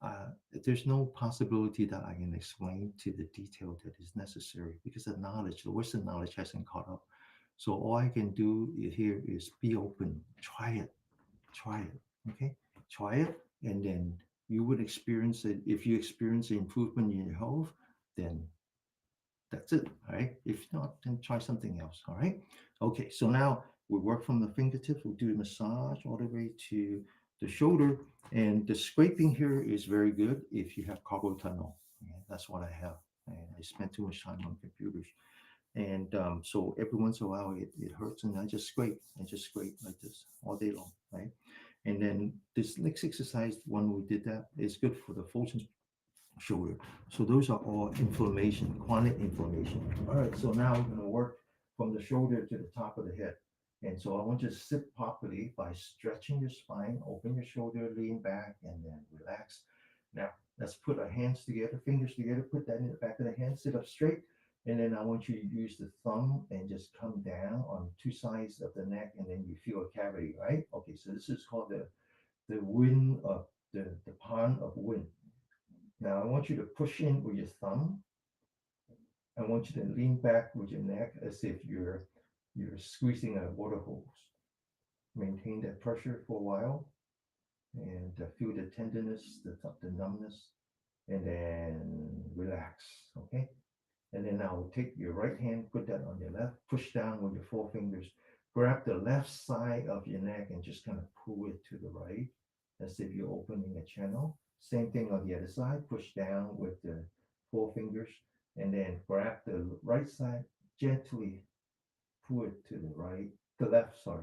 [SPEAKER 1] uh, there's no possibility that I can explain to the detail that is necessary because the Western knowledge hasn't caught up. So all I can do here is be open, try it, okay? Try it, and then you would experience it. If you experience the improvement in your health, then that's it, all right? If not, then try something else, all right? Okay, so now we work from the fingertips. We'll do a massage all the way to the shoulder. And the scraping here is very good if you have carpal tunnel. Okay, that's what I have. And I spend too much time on computers. And so every once in a while it hurts, and I just scrape like this all day long, right? And then this next exercise, when we did that, is good for the Fulton shoulder. So those are all inflammation, chronic inflammation. All right, so now we're going to work from the shoulder to the top of the head. And so I want you to sit properly by stretching your spine, open your shoulder, lean back, and then relax. Now, let's put our hands together, fingers together, put that in the back of the hand, sit up straight. And then I want you to use the thumb and just come down on two sides of the neck, and then you feel a cavity, right? Okay, so this is called the wind of the pond of wind. Now I want you to push in with your thumb. I want you to lean back with your neck as if you're squeezing a water hose. Maintain that pressure for a while and feel the tenderness, the numbness, and then relax. Okay. And then now take your right hand, put that on your left, push down with your four fingers, grab the left side of your neck and just kind of pull it to the right as if you're opening a channel. Same thing on the other side, push down with the four fingers and then grab the right side, gently pull it to the right, the left, sorry.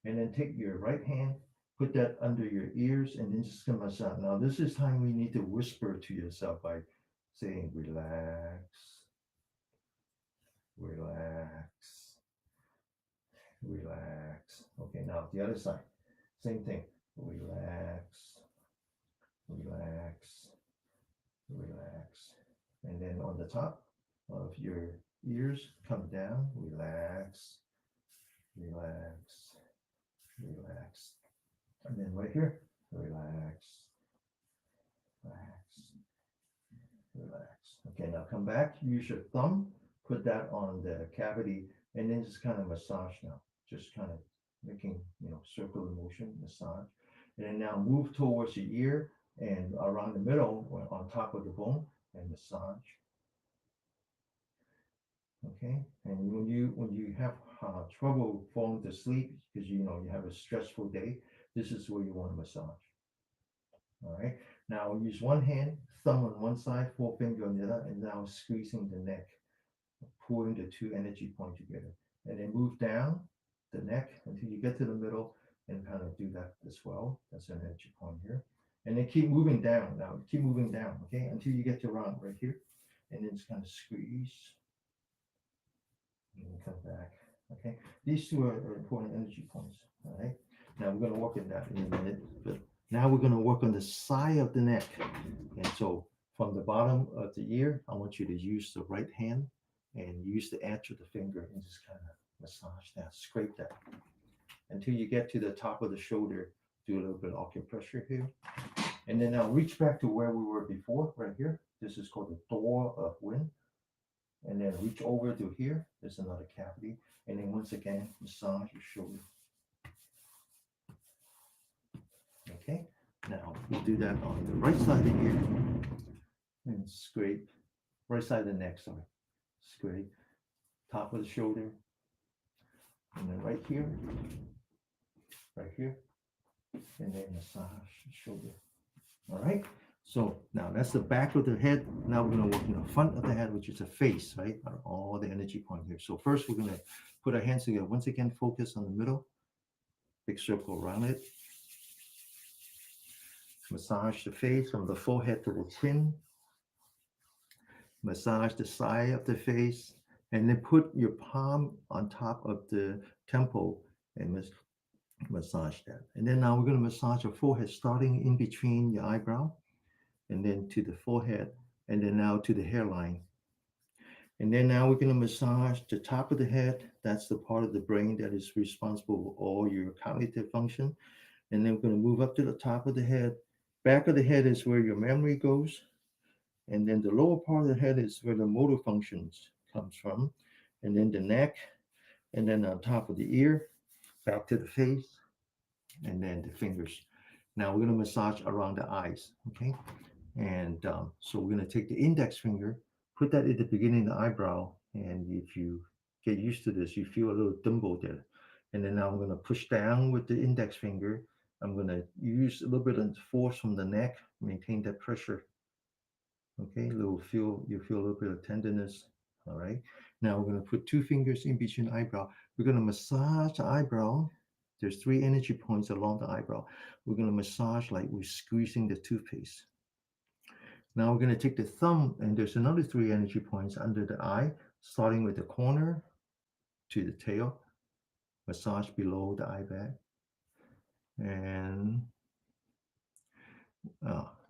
[SPEAKER 1] And then take your right hand, put that under your ears and then just come massage. Now this is time we need to whisper to yourself by saying relax, relax, relax. Okay, now the other side, same thing. Relax, relax, relax. And then on the top of your ears, come down, relax, relax, relax. And then right here, relax, relax, relax. Okay, now come back, use your thumb, put that on the cavity, and then just kind of massage now. just kind of making, circular motion, massage. And then now move towards your ear and around the middle or on top of the bone and massage. Okay. And when you have trouble falling to sleep because you have a stressful day, this is where you want to massage. All right. Now use one hand, thumb on one side, forefinger on the other, and now squeezing the neck, pulling the two energy points together. And then move down the neck until you get to the middle and kind of do that as well. That's an energy point here. And then keep moving down. Now keep moving down, okay, until you get to around right here. And then just kind of squeeze and then come back. Okay. These two are important energy points. All right. Now we're going to work on that in a minute, but now we're going to work on the side of the neck. And so from the bottom of the ear, I want you to use the right hand and use the edge of the finger and just kind of massage that, scrape that until you get to the top of the shoulder. Do a little bit of acupressure here. And then now reach back to where we were before, right here. This is called the door of wind. And then reach over to here. There's another cavity. And then once again, massage your shoulder. Okay. Now we'll do that on the right side of the ear and scrape. Right side of the neck, sorry. Scrape. Top of the shoulder. And then right here. Right here. And then massage the shoulder. All right. So now that's the back of the head. Now we're going to work in the front of the head, which is the face, right? All the energy point here. So first we're going to put our hands together. Once again, focus on the middle. Big circle around it. Massage the face from the forehead to the chin. Massage the side of the face. And then put your palm on top of the temple and massage that. And then now we're going to massage your forehead, starting in between your eyebrow and then to the forehead, and then now to the hairline. And then now we're going to massage the top of the head. That's the part of the brain that is responsible for all your cognitive function. And then we're going to move up to the top of the head. Back of the head is where your memory goes. And then the lower part of the head is where the motor functions comes from. And then the neck, and then on top of the ear, back to the face, and then the fingers. Now we're going to massage around the eyes, okay? And so we're going to take the index finger, put that at the beginning of the eyebrow, and if you get used to this, you feel a little dimple there. And then now I'm going to push down with the index finger. I'm going to use a little bit of force from the neck, maintain that pressure. Okay, you feel a little bit of tenderness. All right. Now we're going to put two fingers in between eyebrow. We're going to massage the eyebrow. There's three energy points along the eyebrow. We're going to massage like we're squeezing the toothpaste. Now we're going to take the thumb, and there's another three energy points under the eye, starting with the corner to the tail. Massage below the eye bag. And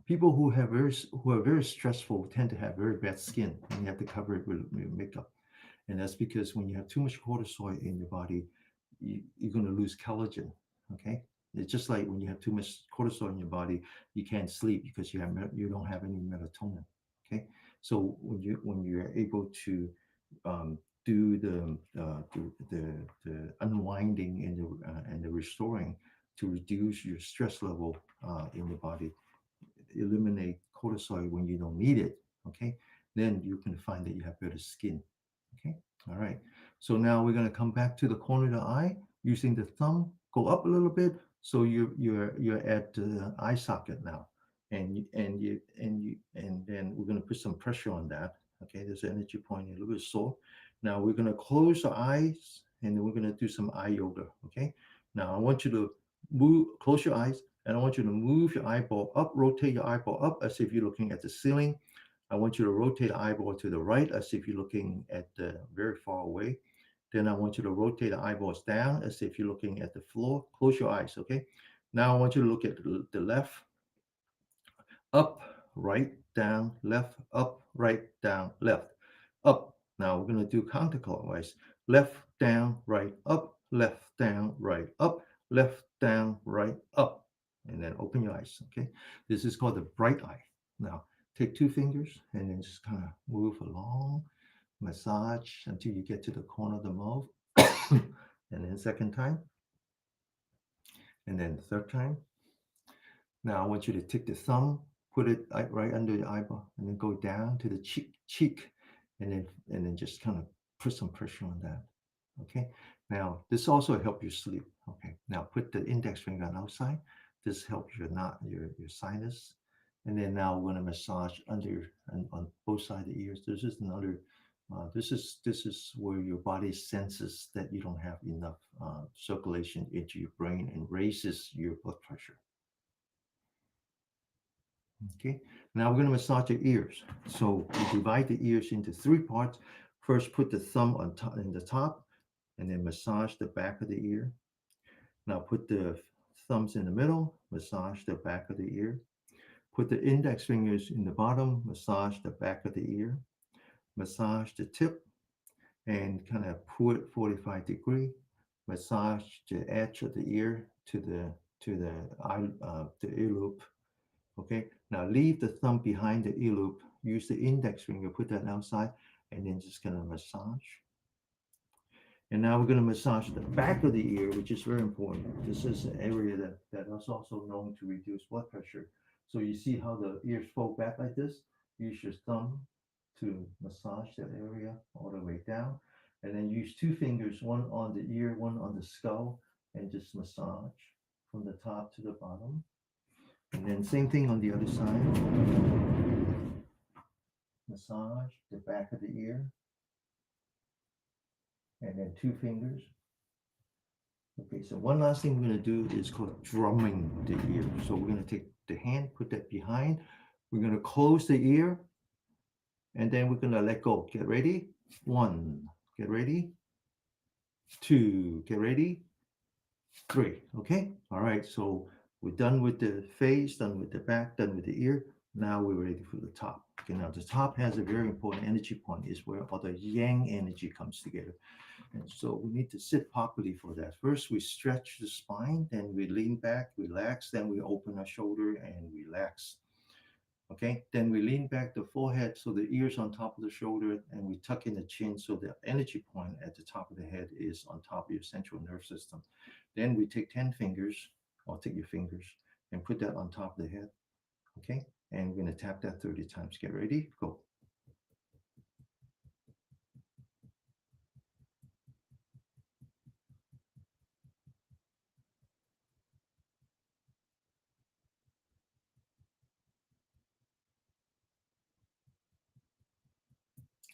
[SPEAKER 1] people who are very stressful tend to have very bad skin, and you have to cover it with makeup. And that's because when you have too much cortisol in your body, you're going to lose collagen. Okay, it's just like when you have too much cortisol in your body, you can't sleep because you don't have any melatonin. Okay, so when you're able to do the unwinding and the restoring to reduce your stress level in the body, eliminate cortisol when you don't need it, okay, then you can find that you have better skin. Okay, all right. So now we're going to come back to the corner of the eye using the thumb. Go up a little bit, so you're at the eye socket now, and then we're going to put some pressure on that. Okay, there's an energy point a little bit sore. Now we're going to close the eyes, and then we're going to do some eye yoga. Okay, now I want you to close your eyes, and I want you to move your eyeball up, rotate your eyeball up as if you're looking at the ceiling. I want you to rotate the eyeball to the right as if you're looking at very far away. Then I want you to rotate the eyeballs down as if you're looking at the floor. Close your eyes, okay? Now I want you to look at the left, up, right, down, left, up, right, down, left, up. Now we're going to do counterclockwise. Left, down, right, up, left, down, right, up, left, down, right, up. And then open your eyes, okay? This is called the bright eye. Now, take two fingers and then just kind of move along, massage until you get to the corner of the mouth. and then second time, and then the third time. Now I want you to take the thumb, put it right under the eyeball, and then go down to the cheek, and then just kind of put some pressure on that. Okay. Now this also helps you sleep. Okay. Now put the index finger on outside. This helps your not your sinus. And then now we're going to massage under and on both sides of the ears. This is another. This is where your body senses that you don't have enough circulation into your brain and raises your blood pressure. Okay, now we're going to massage your ears. So we divide the ears into three parts. First, put the thumb on top in the top, and then massage the back of the ear. Now put the thumbs in the middle, massage the back of the ear. Put the index fingers in the bottom, massage the back of the ear. Massage the tip and kind of pull it 45-degree. Massage the edge of the ear to the the ear loop. Okay, now leave the thumb behind the ear loop. Use the index finger, put that outside, and then just gonna massage. And now we're gonna massage the back of the ear, which is very important. This is an area that is also known to reduce blood pressure. So you see how the ears fold back like this? Use your thumb to massage that area all the way down. And then use two fingers, one on the ear, one on the skull, and just massage from the top to the bottom. And then same thing on the other side. Massage the back of the ear, and then two fingers. Okay, so one last thing we're going to do is called drumming the ear. So we're going to take the hand, put that behind. We're going to close the ear, and then we're going to let go. Get ready? One. Get ready? Two. Get ready? Three. Okay? All right, so we're done with the face, done with the back, done with the ear. Now we're ready for the top. Okay, now the top has a very important energy point, is where all the yang energy comes together. And so we need to sit properly for that. First, we stretch the spine, then we lean back, relax, then we open our shoulder and relax. Okay, then we lean back the forehead so the ears on top of the shoulder, and we tuck in the chin so the energy point at the top of the head is on top of your central nerve system. Then we take 10 fingers, or take your fingers, and put that on top of the head. Okay, and we're going to tap that 30 times. Get ready, go.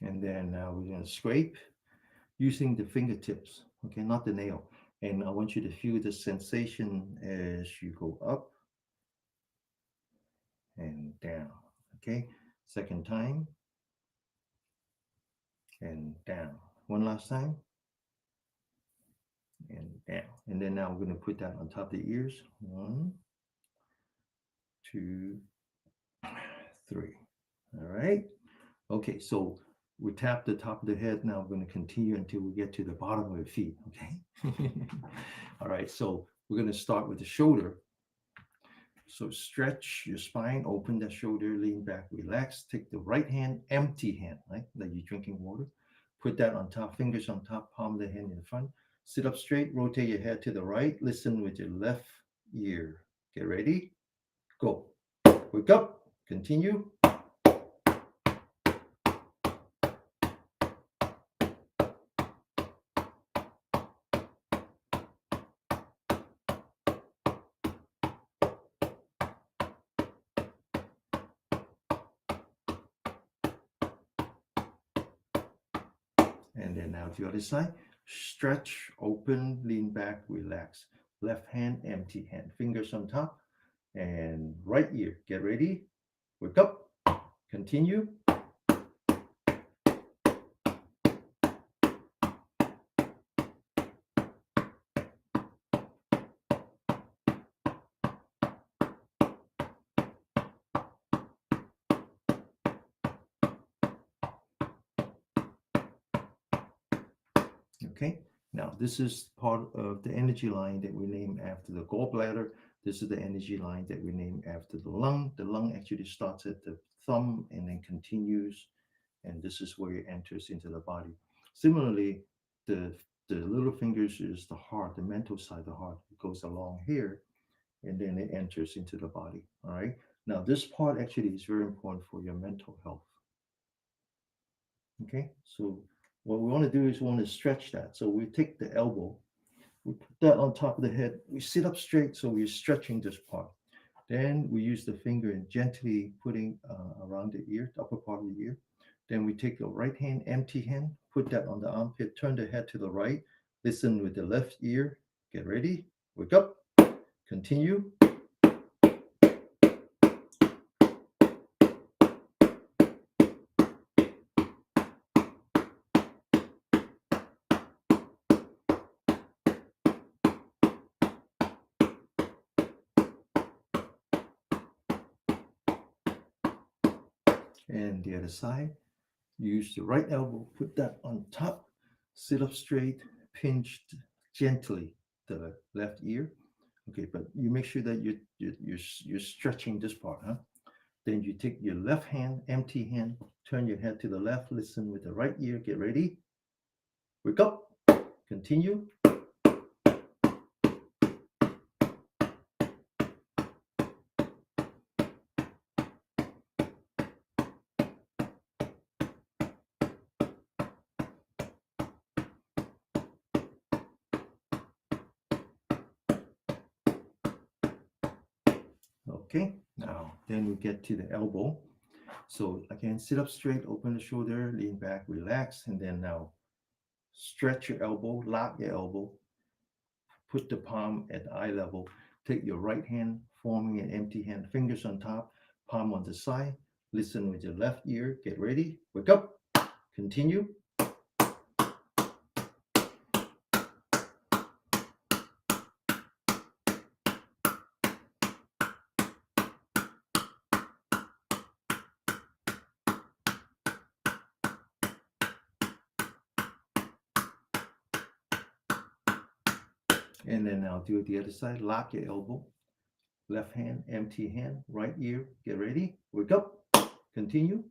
[SPEAKER 1] And then we're going to scrape using the fingertips, okay, not the nail. And I want you to feel the sensation as you go up and down, okay? Second time, and down. One last time, and down. And then now we're going to put that on top of the ears. One, two, three. All right. Okay, so we tap the top of the head. Now we're going to continue until we get to the bottom of the feet, okay? All right, so we're going to start with the shoulder. So stretch your spine, open the shoulder, lean back, relax. Take the right hand, empty hand, right? Like you're drinking water. Put that on top, fingers on top, palm of the hand in front. Sit up straight, rotate your head to the right. Listen with your left ear. Get ready? Go. Wake up. Continue. And then now to the other side. Stretch, open, lean back, relax. Left hand, empty hand. Fingers on top. And right ear. Get ready? Wake up. Continue. Okay, now this is part of the energy line that we name after the gallbladder. This is the energy line that we name after the lung. The lung actually starts at the thumb and then continues, and this is where it enters into the body. Similarly, the The little fingers is the heart, the mental side, the heart. It goes along here and then it enters into the body. All right. Now, this part actually is very important for your mental health. Okay. So, what we want to do is we want to stretch that. So, we take the elbow, we put that on top of the head, we sit up straight. So, we're stretching this part. Then we use the finger and gently putting around the ear, the upper part of the ear. Then we take the right hand, empty hand, put that on the armpit, turn the head to the right, listen with the left ear. Get ready, wake up, continue. And the other side, use the right elbow, put that on top, sit up straight, pinch gently the left ear. Okay, but you make sure that you're stretching this part, huh? Then you take your left hand, empty hand, turn your head to the left, listen with the right ear, get ready, wake up, continue. Okay, now then we get to the elbow. So again, sit up straight, open the shoulder, lean back, relax, and then now stretch your elbow, lock your elbow, put the palm at eye level. Take your right hand, forming an empty hand, fingers on top, palm on the side. Listen with your left ear. Get ready. Wake up. Continue. And then now do it the other side. Lock your elbow. Left hand, empty hand, right ear. Get ready. Wake up. Continue.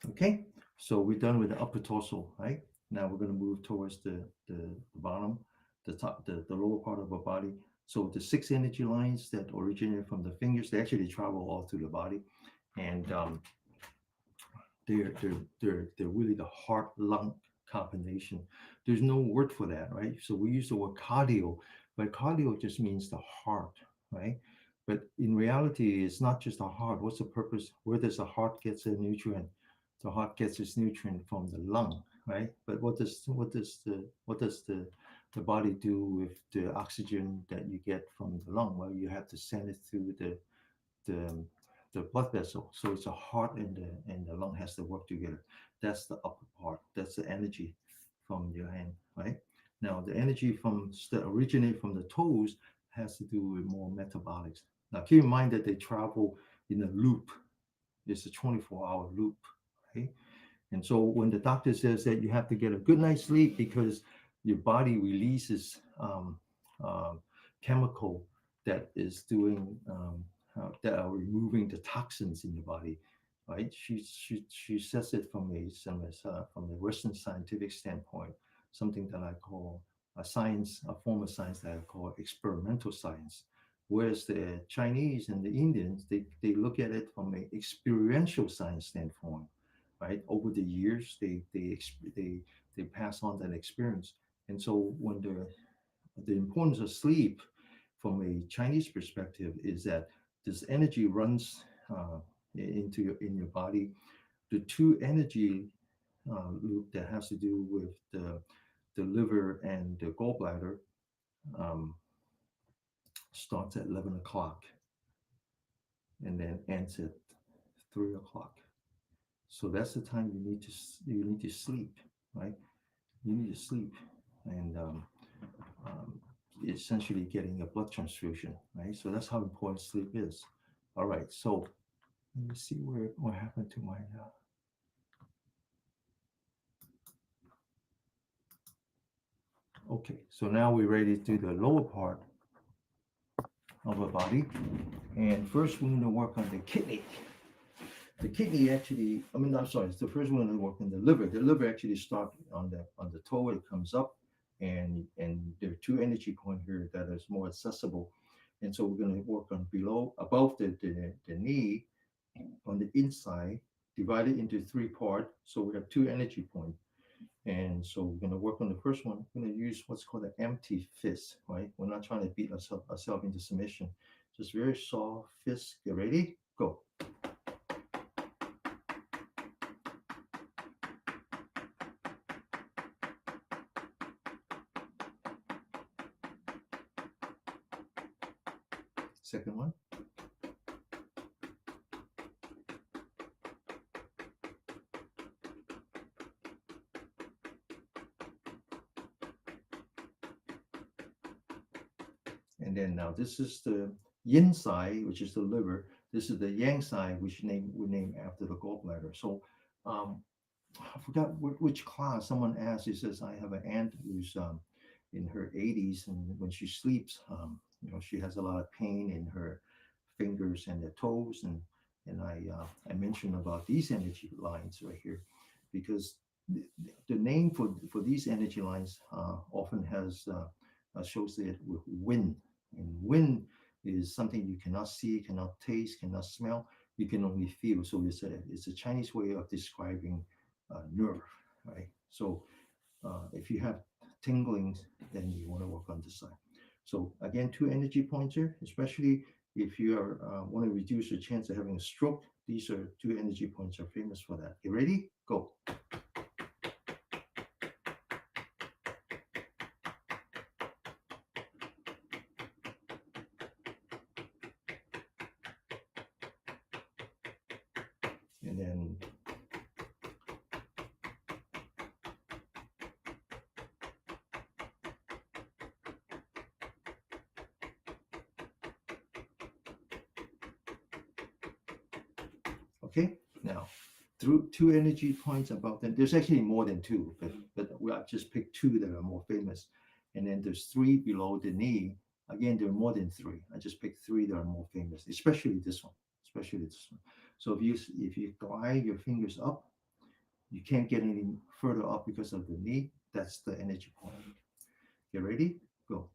[SPEAKER 1] Okay, so we're done with the upper torso, right? Now we're going to move towards the bottom, the top, the lower part of our body. So the six energy lines that originate from the fingers, they actually travel all through the body, and they're really the heart lung combination. There's no word for that, right? So we use the word cardio, but cardio just means the heart, right? But in reality, it's not just the heart. What's the purpose? Where does the heart get the nutrient? The heart gets its nutrient from the lung, right? But what does the body do with the oxygen that you get from the lung? Well, you have to send it through the the blood vessel. So it's a heart and the lung has to work together. That's the upper part. That's the energy from your hand, right? Now the energy from that originate from the toes has to do with more metabolics. Now keep in mind that they travel in a loop. It's a 24-hour loop, right? And so when the doctor says that you have to get a good night's sleep because your body releases chemical that is doing that are removing the toxins in your body, right? She says it from from the Western scientific standpoint, something that I call a science, a form of science that I call experimental science. Whereas the Chinese and the Indians, they look at it from an experiential science standpoint, right? Over the years, they pass on that experience, and so when the importance of sleep from a Chinese perspective is that this energy runs into in your body. The two energy loop that has to do with the liver and the gallbladder um, starts at 11 o'clock and then ends at 3 o'clock. So that's the time you need to sleep, right? You need to sleep, and um, essentially getting a blood transfusion, right? So that's how important sleep is. All right, so let me see what happened to my. Okay, so now we're ready to do the lower part of our body. And first, we're going to work on the kidney. The kidney actually, I mean, I'm sorry, it's the first one to work on the liver. The liver actually starts on the toe, it comes up, and there are two energy points here that is more accessible. And so we're going to work on below, above the knee, on the inside, divided into three parts. So we have two energy points. And so we're going to work on the first one. We're going to use what's called an empty fist, right? We're not trying to beat ourselves into submission. Just very soft fist. Get ready? Go. Second one. And then now this is the yin side, which is the liver. This is the yang side, which we name after the gallbladder. So um, I forgot which class someone asked. He says, I have an aunt who's in her 80s, and when she sleeps, she has a lot of pain in her fingers and the toes. And I mentioned about these energy lines right here, because the name for these energy lines often has associated with wind. And wind is something you cannot see, cannot taste, cannot smell. You can only feel. So it's a Chinese way of describing nerve, right? So if you have tinglings, then you want to work on this side. So again, two energy points here, especially if you are want to reduce your chance of having a stroke. These are two energy points are famous for that. You ready? Go. And then okay, now through two energy points about them. There's actually more than two, but we have just picked two that are more famous. And then there's three below the knee. Again, there are more than three. I just picked three that are more famous, especially this one. Especially this one. So if you glide your fingers up, you can't get any further up because of the knee. That's the energy point. Get ready? Go.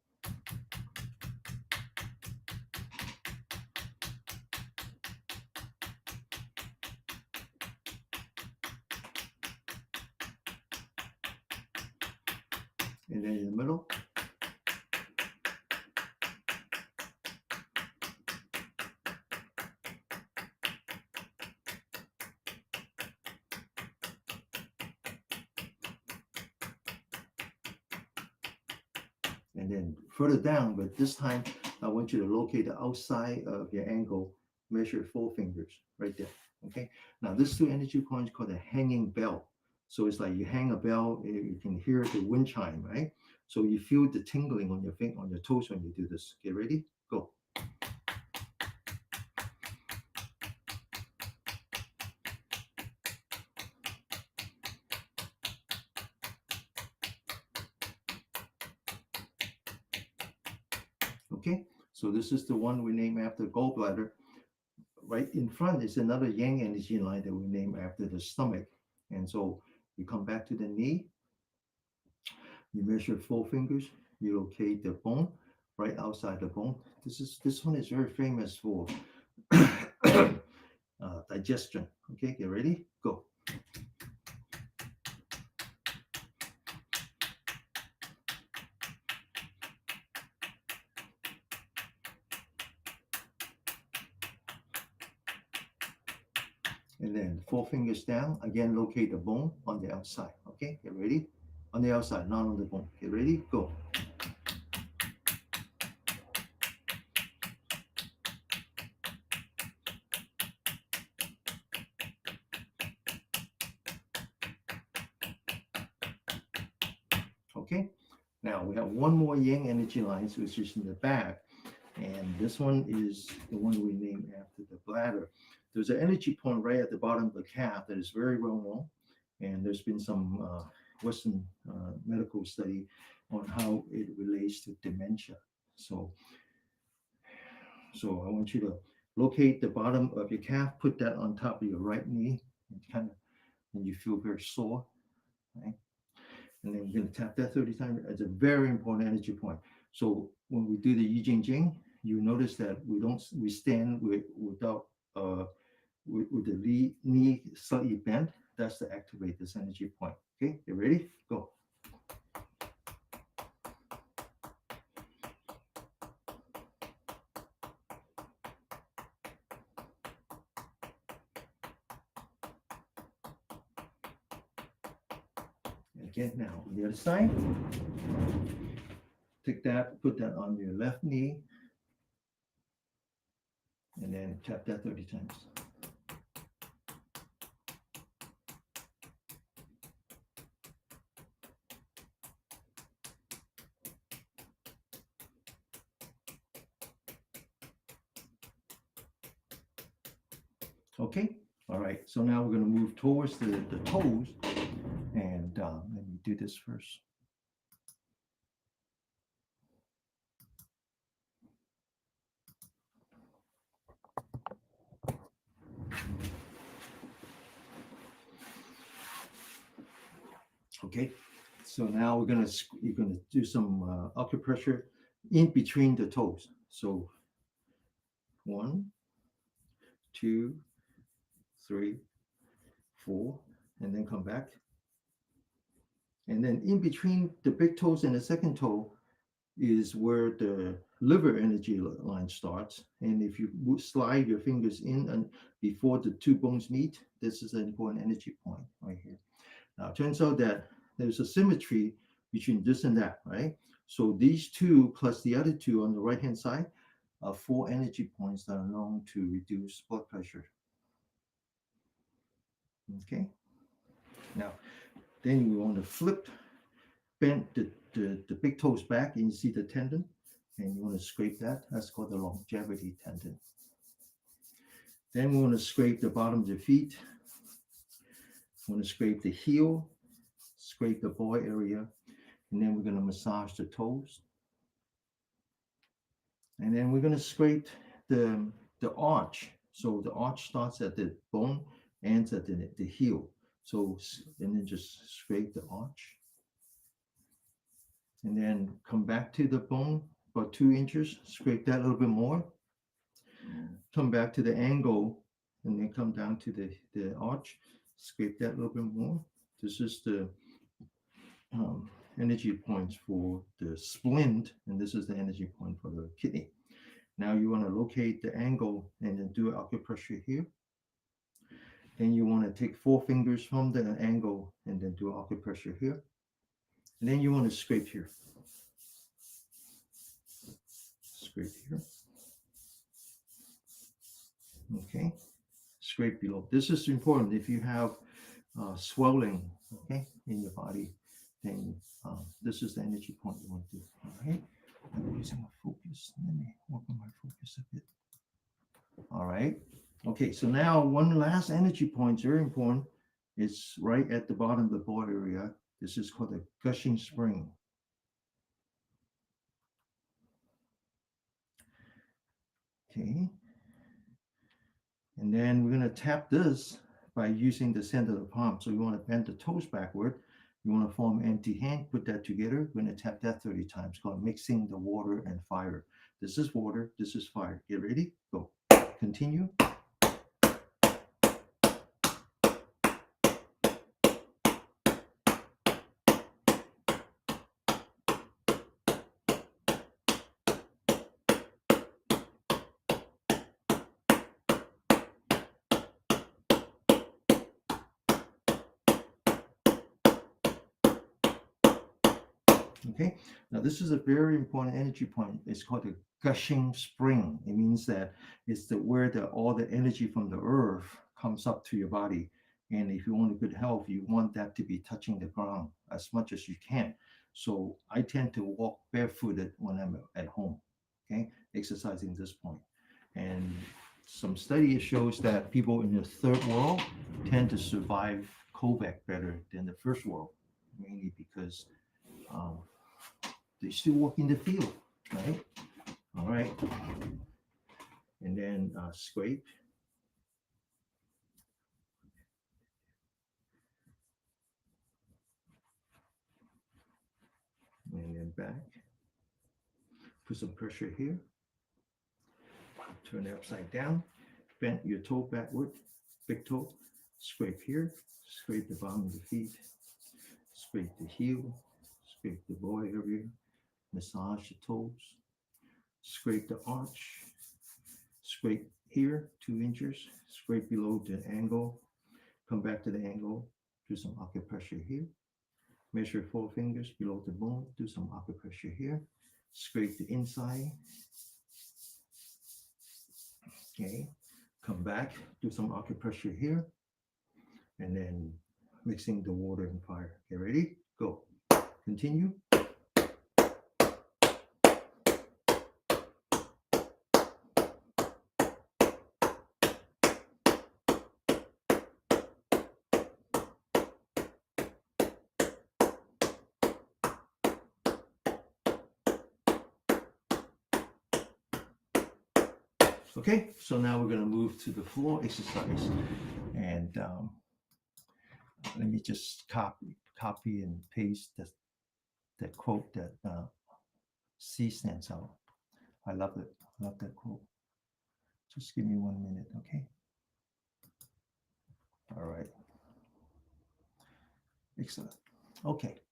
[SPEAKER 1] And then in the middle. And then further down, but this time I want you to locate the outside of your ankle, measure 4 fingers right there. Okay. Now this two energy points called a hanging bell. So it's like you hang a bell, you can hear the wind chime, right? So you feel the tingling on your finger, on your toes when you do this. Get ready? Go. Okay. So this is the one we name after gallbladder. Right in front is another yang energy line that we name after the stomach. And so you come back to the knee, you measure 4 fingers, you locate the bone right outside the bone. This one is very famous for digestion. Okay, get ready, go. And then 4 fingers down, again locate the bone on the outside. Okay, get ready, on the outside, not on the bone. Get ready, go. Okay, now we have one more yang energy line, which is in the back. And this one is the one we named after the bladder. There's an energy point right at the bottom of the calf that is very well known. And there's been some Western medical study on how it relates to dementia. So, I want you to locate the bottom of your calf, put that on top of your right knee, and kind of, and you feel very sore, right? And then we're going to tap that 30 times. It's a very important energy point. So when we do the Jing, you notice that we stand without with the knee slightly bent. That's to activate this energy point. Okay, you ready? Go. Again, now on the other side. Take that, put that on your left knee, and then tap that 30 times. Okay, all right. So now we're going to move towards the toes, and let me do this first. Okay, so now you're gonna do some acupressure in between the toes. So 1, 2, 3, 4, and then come back. And then in between the big toes and the second toe is where the liver energy line starts. And if you slide your fingers in and before the two bones meet, this is an important energy point right here. Now, it turns out that there's a symmetry between this and that, right? So these two plus the other two on the right-hand side are 4 energy points that are known to reduce blood pressure. Okay. Now, then we want to bend the big toes back, and you see the tendon, and you want to scrape that. That's called the longevity tendon. Then we want to scrape the bottom of the feet. We want to scrape the heel, scrape the ball area, and then we're going to massage the toes. And then we're going to scrape the arch. So the arch starts at the bone, ends at the heel. So, and then just scrape the arch. And then come back to the bone, about 2 inches, scrape that a little bit more. Come back to the angle, and then come down to the arch, scrape that a little bit more. This is the energy points for the splint, and this is the energy point for the kidney. Now you want to locate the angle and then do acupressure here. Then you want to take 4 fingers from the angle and then do acupressure here. And then you want to scrape here. Scrape here. Okay. Scrape below. This is important. If you have swelling, okay, in your body, then this is the energy point you want to do. All right. I'm losing my focus. Let me work on my focus a bit. All right. Okay, so now one last energy point, very important. It's right at the bottom of the ball area. This is called a gushing spring. Okay. And then we're going to tap this by using the center of the palm. So you want to bend the toes backward. You want to form empty hand, put that together. We're going to tap that 30 times, called mixing the water and fire. This is water, this is fire. Get ready? Go. Continue. Okay, now this is a very important energy point. It's called the gushing spring. It means that it's where all the energy from the earth comes up to your body. And if you want good health, you want that to be touching the ground as much as you can. So I tend to walk barefooted when I'm at home, okay, exercising this point. And some study shows that people in the third world tend to survive COVID better than the first world, mainly because They're still working the field, right? All right. And then scrape. And then back. Put some pressure here. Turn it upside down. Bend your toe backward. Big toe. Scrape here. Scrape the bottom of the feet. Scrape the heel. Scrape the lower area. Massage the toes. Scrape the arch. Scrape here, 2 inches. Scrape below the angle. Come back to the angle. Do some acupressure here. Measure 4 fingers below the bone. Do some acupressure here. Scrape the inside. Okay. Come back. Do some acupressure here. And then mixing the water and fire. Get ready? Go. Continue. Okay, so now we're going to move to the floor exercise. And let me just copy and paste that quote that C stands out. I love it. I love that quote. Just give me 1 minute, okay? All right. Excellent. Okay.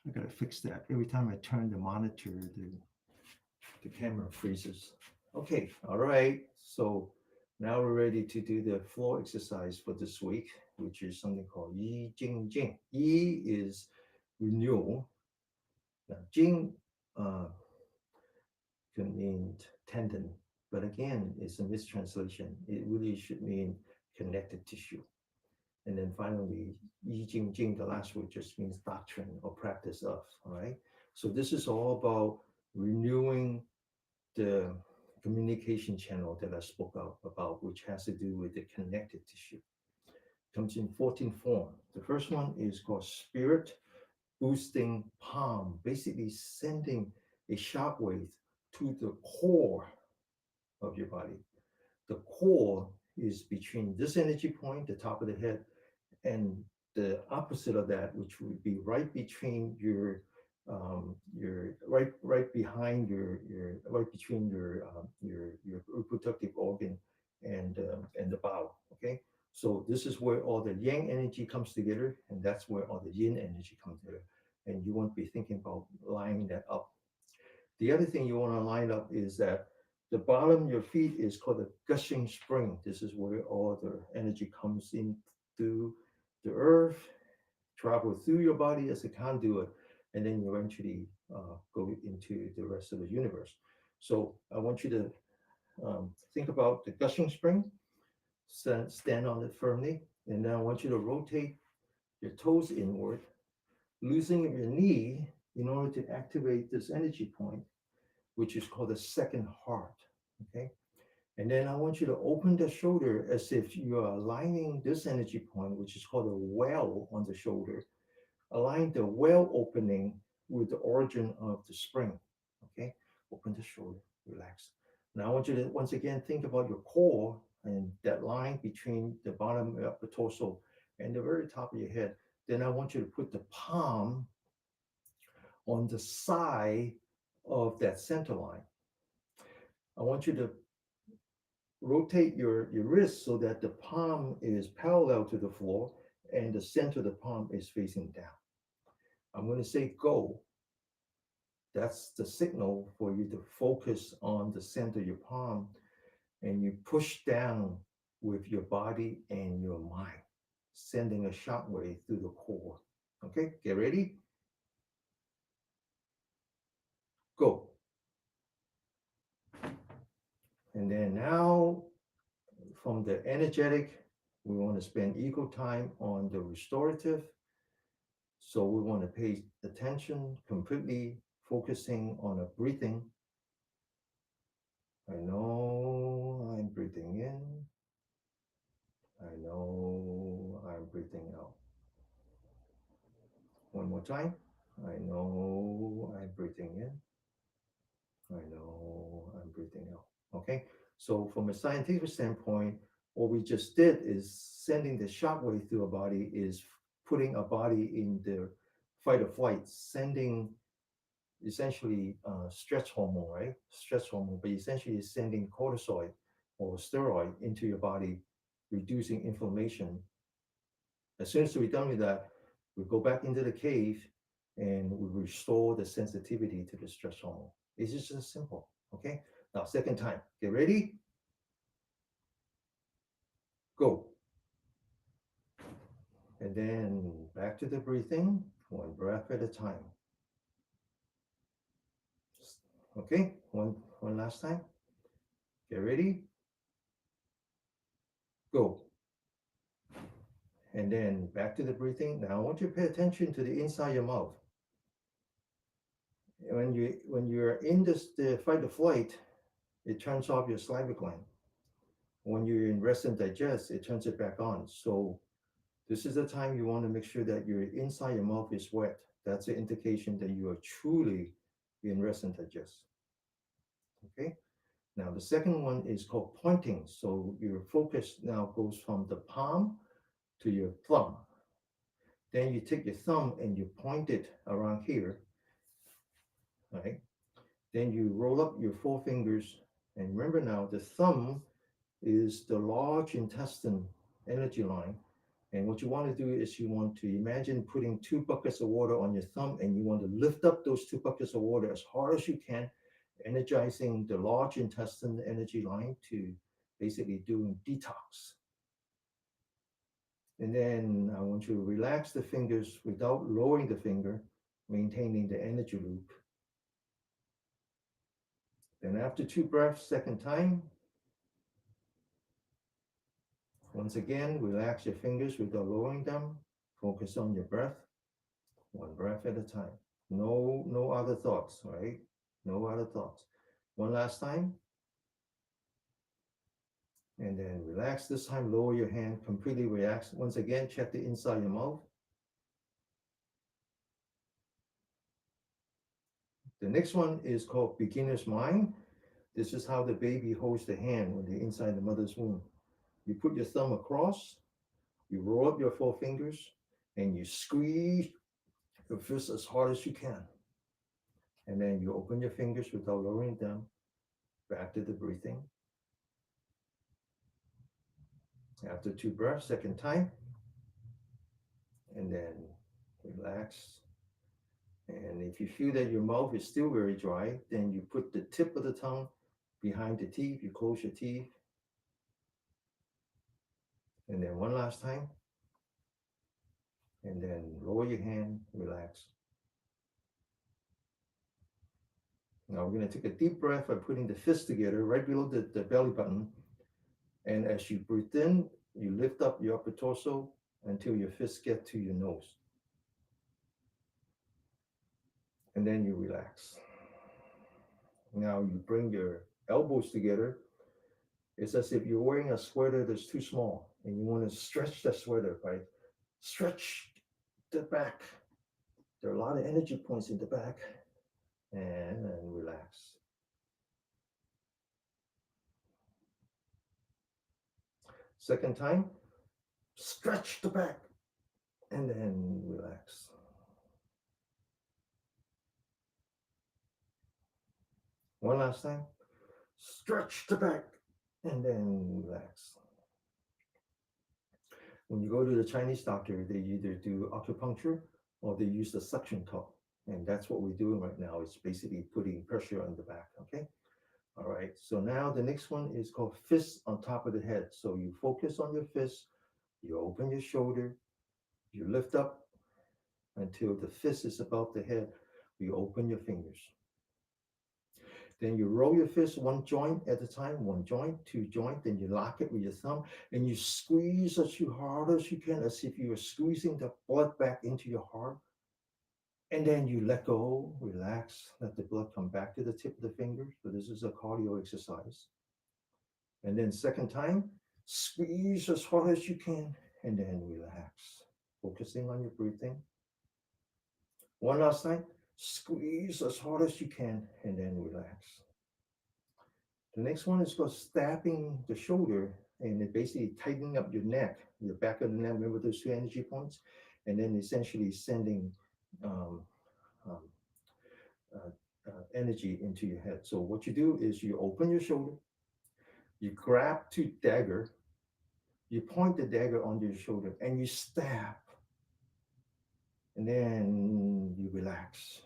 [SPEAKER 1] I gotta fix that. Every time I turn the monitor, the camera freezes. Okay, all right. So now we're ready to do the floor exercise for this week, which is something called Jing. Yi is renewal. Now, Jing can mean tendon, but again, it's a mistranslation. It really should mean connected tissue. And then finally, Jing, the last word just means doctrine or practice of, all right? So this is all about renewing the communication channel that I spoke about, which has to do with the connected tissue. Comes in 14 form. The first one is called spirit boosting palm, basically sending a shock wave to the core of your body. The core is between this energy point, the top of the head, and the opposite of that, which would be right between your right behind your right between your reproductive organ and the bowel. Okay, so this is where all the yang energy comes together, and that's where all the yin energy comes together. And you won't be thinking about lining that up. The other thing you want to line up is that the bottom of your feet is called the gushing spring. This is where all the energy comes in through the earth, travel through your body as a conduit, and then eventually go into the rest of the universe. So I want you to think about the gushing spring, stand on it firmly, and then I want you to rotate your toes inward, loosening your knee in order to activate this energy point, which is called the second heart. Okay. And then I want you to open the shoulder as if you are aligning this energy point, which is called a well on the shoulder. Align the well opening with the origin of the spring. Okay. Open the shoulder, relax. Now I want you to once again think about your core and that line between the bottom of the torso and the very top of your head. Then I want you to put the palm on the side of that center line. I want you to rotate your wrist so that the palm is parallel to the floor and the center of the palm is facing down. I'm going to say go. That's the signal for you to focus on the center of your palm, and you push down with your body and your mind, sending a shock wave through the core. Okay, get ready? Go. And then now, from the energetic, we want to spend equal time on the restorative. So we want to pay attention completely focusing on a breathing. I know I'm breathing in. I know I'm breathing out. One more time. I know I'm breathing in. I know I'm breathing out. Okay. So from a scientific standpoint, what we just did is sending the shock wave through a body is putting a body in the fight or flight, sending essentially stress hormone, right? Stress hormone, but essentially is sending cortisol or steroid into your body, reducing inflammation. As soon as we're done with that, we go back into the cave and we restore the sensitivity to the stress hormone. It's just simple. Okay. Now, second time. Get ready. Go. And then back to the breathing, one breath at a time. Okay. One last time. Get ready. Go. And then back to the breathing. Now I want you to pay attention to the inside of your mouth. When you're in the fight or flight, it turns off your saliva gland. When you're in rest and digest, it turns it back on. So this is the time you want to make sure that your inside your mouth is wet. That's an indication that you are truly in rest and digest. Okay. Now the second one is called pointing. So your focus now goes from the palm to your thumb. Then you take your thumb and you point it around here, right? Then you roll up your four fingers. And remember now, the thumb is the large intestine energy line. And what you want to do is you want to imagine putting 2 buckets of water on your thumb and you want to lift up those 2 buckets of water as hard as you can, energizing the large intestine energy line to basically doing detox. And then I want you to relax the fingers without lowering the finger, maintaining the energy loop. Then after 2 breaths, second time, once again, relax your fingers without lowering them. Focus on your breath, one breath at a time. No other thoughts, right? No other thoughts. One last time. And then relax. This time, lower your hand, completely relax. Once again, check the inside of your mouth. The next one is called beginner's mind. This is how the baby holds the hand when they're inside the mother's womb. You put your thumb across, you roll up your four fingers, and you squeeze your fist as hard as you can. And then you open your fingers without lowering them, back to the breathing. After 2 breaths, second time. And then relax. And if you feel that your mouth is still very dry, then you put the tip of the tongue behind the teeth, you close your teeth. And then one last time. And then lower your hand, relax. Now we're going to take a deep breath by putting the fists together right below the belly button. And as you breathe in, you lift up your upper torso until your fists get to your nose. And then you relax. Now you bring your elbows together. It's as if you're wearing a sweater that's too small and you want to stretch the sweater, right? Stretch the back. There are a lot of energy points in the back. And then relax. Second time, stretch the back and then relax. One last time, stretch the back and then relax. When you go to the Chinese doctor, they either do acupuncture or they use the suction cup. And that's what we're doing right now. It's basically putting pressure on the back, okay? All right, so now the next one is called fist on top of the head. So you focus on your fist, you open your shoulder, you lift up until the fist is above the head. You open your fingers. Then you roll your fist one joint at a time, one joint, two joint, then you lock it with your thumb and you squeeze as hard as you can, as if you were squeezing the blood back into your heart. And then you let go, relax, let the blood come back to the tip of the finger. So this is a cardio exercise. And then second time, squeeze as hard as you can, and then relax. Focusing on your breathing. One last time, squeeze as hard as you can, and then relax. The next one is called stabbing the shoulder, and it basically tightening up your neck, the back of the neck. Remember those two energy points, and then essentially sending um, um, energy into your head. So what you do is you open your shoulder, you grab to dagger, you point the dagger onto your shoulder, and you stab, and then you relax.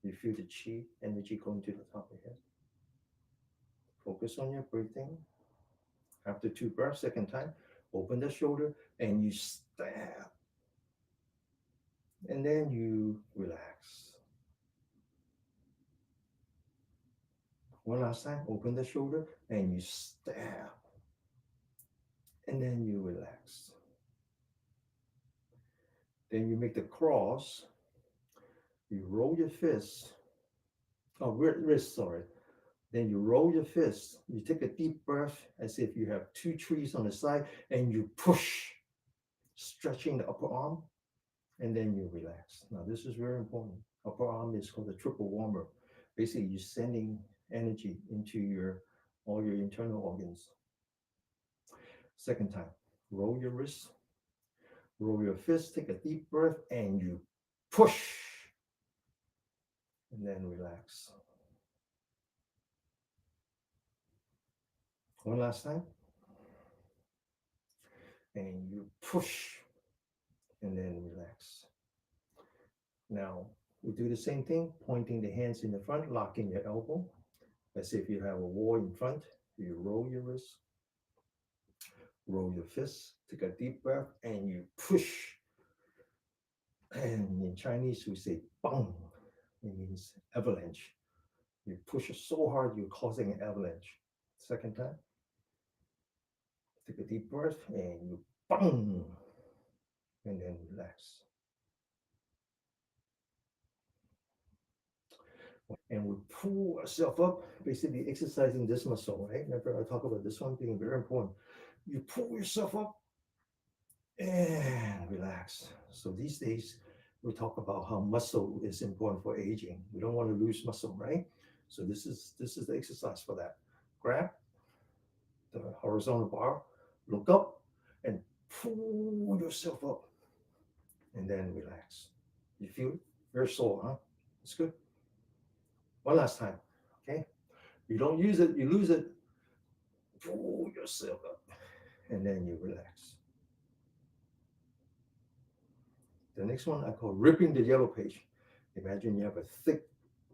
[SPEAKER 1] You feel the chi energy going to the top of your head. Focus on your breathing. After two breaths, second time, open the shoulder and you stab. And then you relax. One last time, open the shoulder and you stab. And then you relax. Then you make the cross. You roll your fist. Oh, wrist, sorry. Then you roll your fist. You take a deep breath as if you have two trees on the side and you push, stretching the upper arm. And then you relax. Now, this is very important. Upper arm is called the triple warmer. Basically, you're sending energy into all your internal organs. Second time, roll your wrist, roll your fist, take a deep breath, and you push, and then relax. One last time, and you push, and then relax. Now, we do the same thing, pointing the hands in the front, locking your elbow, as if you have a wall in front. You roll your wrist, roll your fists, take a deep breath, and you push. And in Chinese, we say bang. It means avalanche. You push it so hard, you're causing an avalanche. Second time, take a deep breath, and you bang, and then relax. And we pull ourselves up, basically exercising this muscle, right? Remember, I talk about this one being very important. You pull yourself up and relax. So these days, we talk about how muscle is important for aging. We don't want to lose muscle, right? So this is the exercise for that. Grab the horizontal bar, look up, and pull yourself up, and then relax. You feel it? Very sore, huh? It's good. One last time, okay? You don't use it, you lose it. Pull yourself up, and then you relax. The next one I call ripping the yellow page. Imagine you have a thick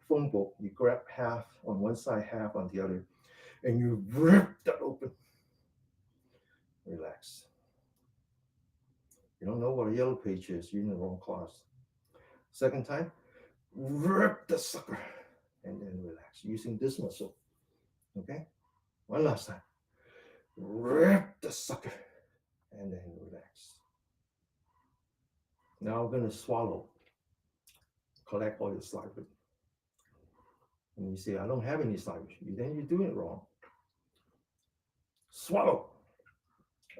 [SPEAKER 1] phone book, you grab half on one side, half on the other, and you rip that open. Relax. You don't know what a yellow page is, you're in the wrong class. Second time, rip the sucker and then relax using this muscle. Okay? One last time. Rip the sucker and then relax. Now I'm going to swallow, collect all your saliva. And you say, I don't have any saliva. Then you're doing it wrong. Swallow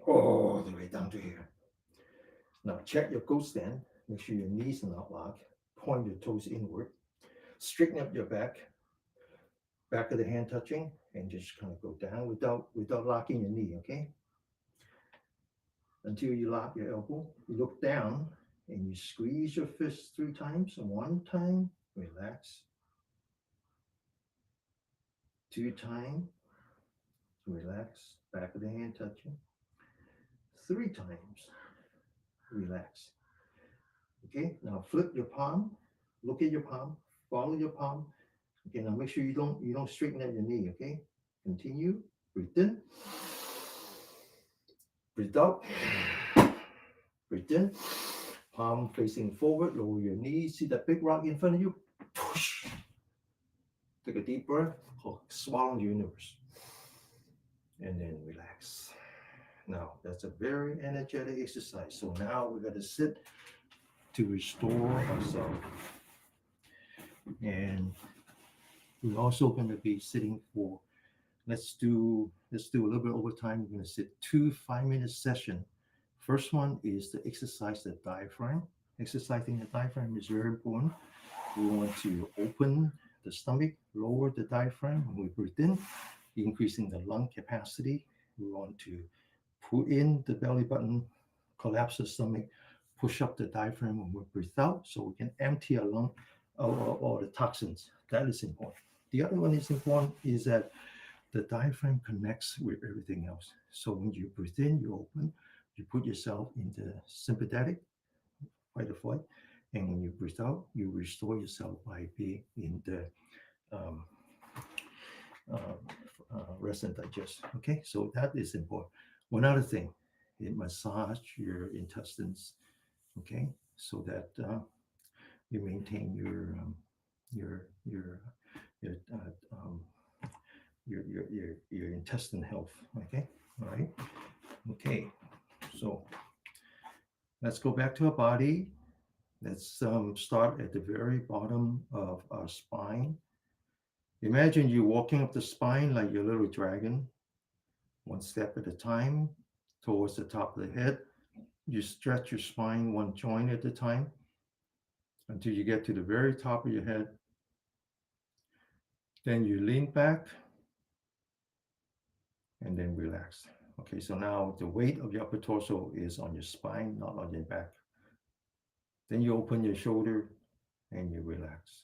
[SPEAKER 1] all the way down to here. Now check your goat stand. Make sure your knees are not locked. Point your toes inward. Straighten up your back of the hand touching, and just kind of go down without locking your knee, okay? Until you lock your elbow. You look down and you squeeze your fist 3 times. One time, relax. 2 times, relax. Back of the hand touching. 3 times, relax. Okay, now flip your palm. Look at your palm. Follow your palm. Okay, now make sure you don't straighten out your knee. Okay, continue. Breathe in. Breathe out. Breathe in. Palm facing forward. Lower your knees. See that big rock in front of you? Push. Take a deep breath. Swallow the universe. And then relax. Now, that's a very energetic exercise. So now we're going to sit to restore ourselves. And we're also going to be sitting for, let's do a little bit over time. We're going to sit 2 5-minute session. First one is to exercise the diaphragm. Exercising the diaphragm is very important. We want to open the stomach, lower the diaphragm when we breathe in, increasing the lung capacity. We want to pull in the belly button, collapse the stomach, push up the diaphragm when we breathe out so we can empty our lung all the toxins. That is important. The other one is important is that the diaphragm connects with everything else. So when you breathe in, you open, you put yourself in the sympathetic, fight or flight, and when you breathe out, you restore yourself by being in the um, uh, rest and digest. Okay, so that is important. One other thing, it massage your intestines. Okay, so that you maintain your your your, uh, um, your intestine health. Okay, all right. Okay, so let's go back to our body. Let's start at the very bottom of our spine. Imagine you walking up the spine like your little dragon, one step at a time towards the top of the head. You stretch your spine one joint at a time until you get to the very top of your head. Then you lean back and then relax. Okay, so now the weight of your upper torso is on your spine, not on your back. Then you open your shoulder and you relax.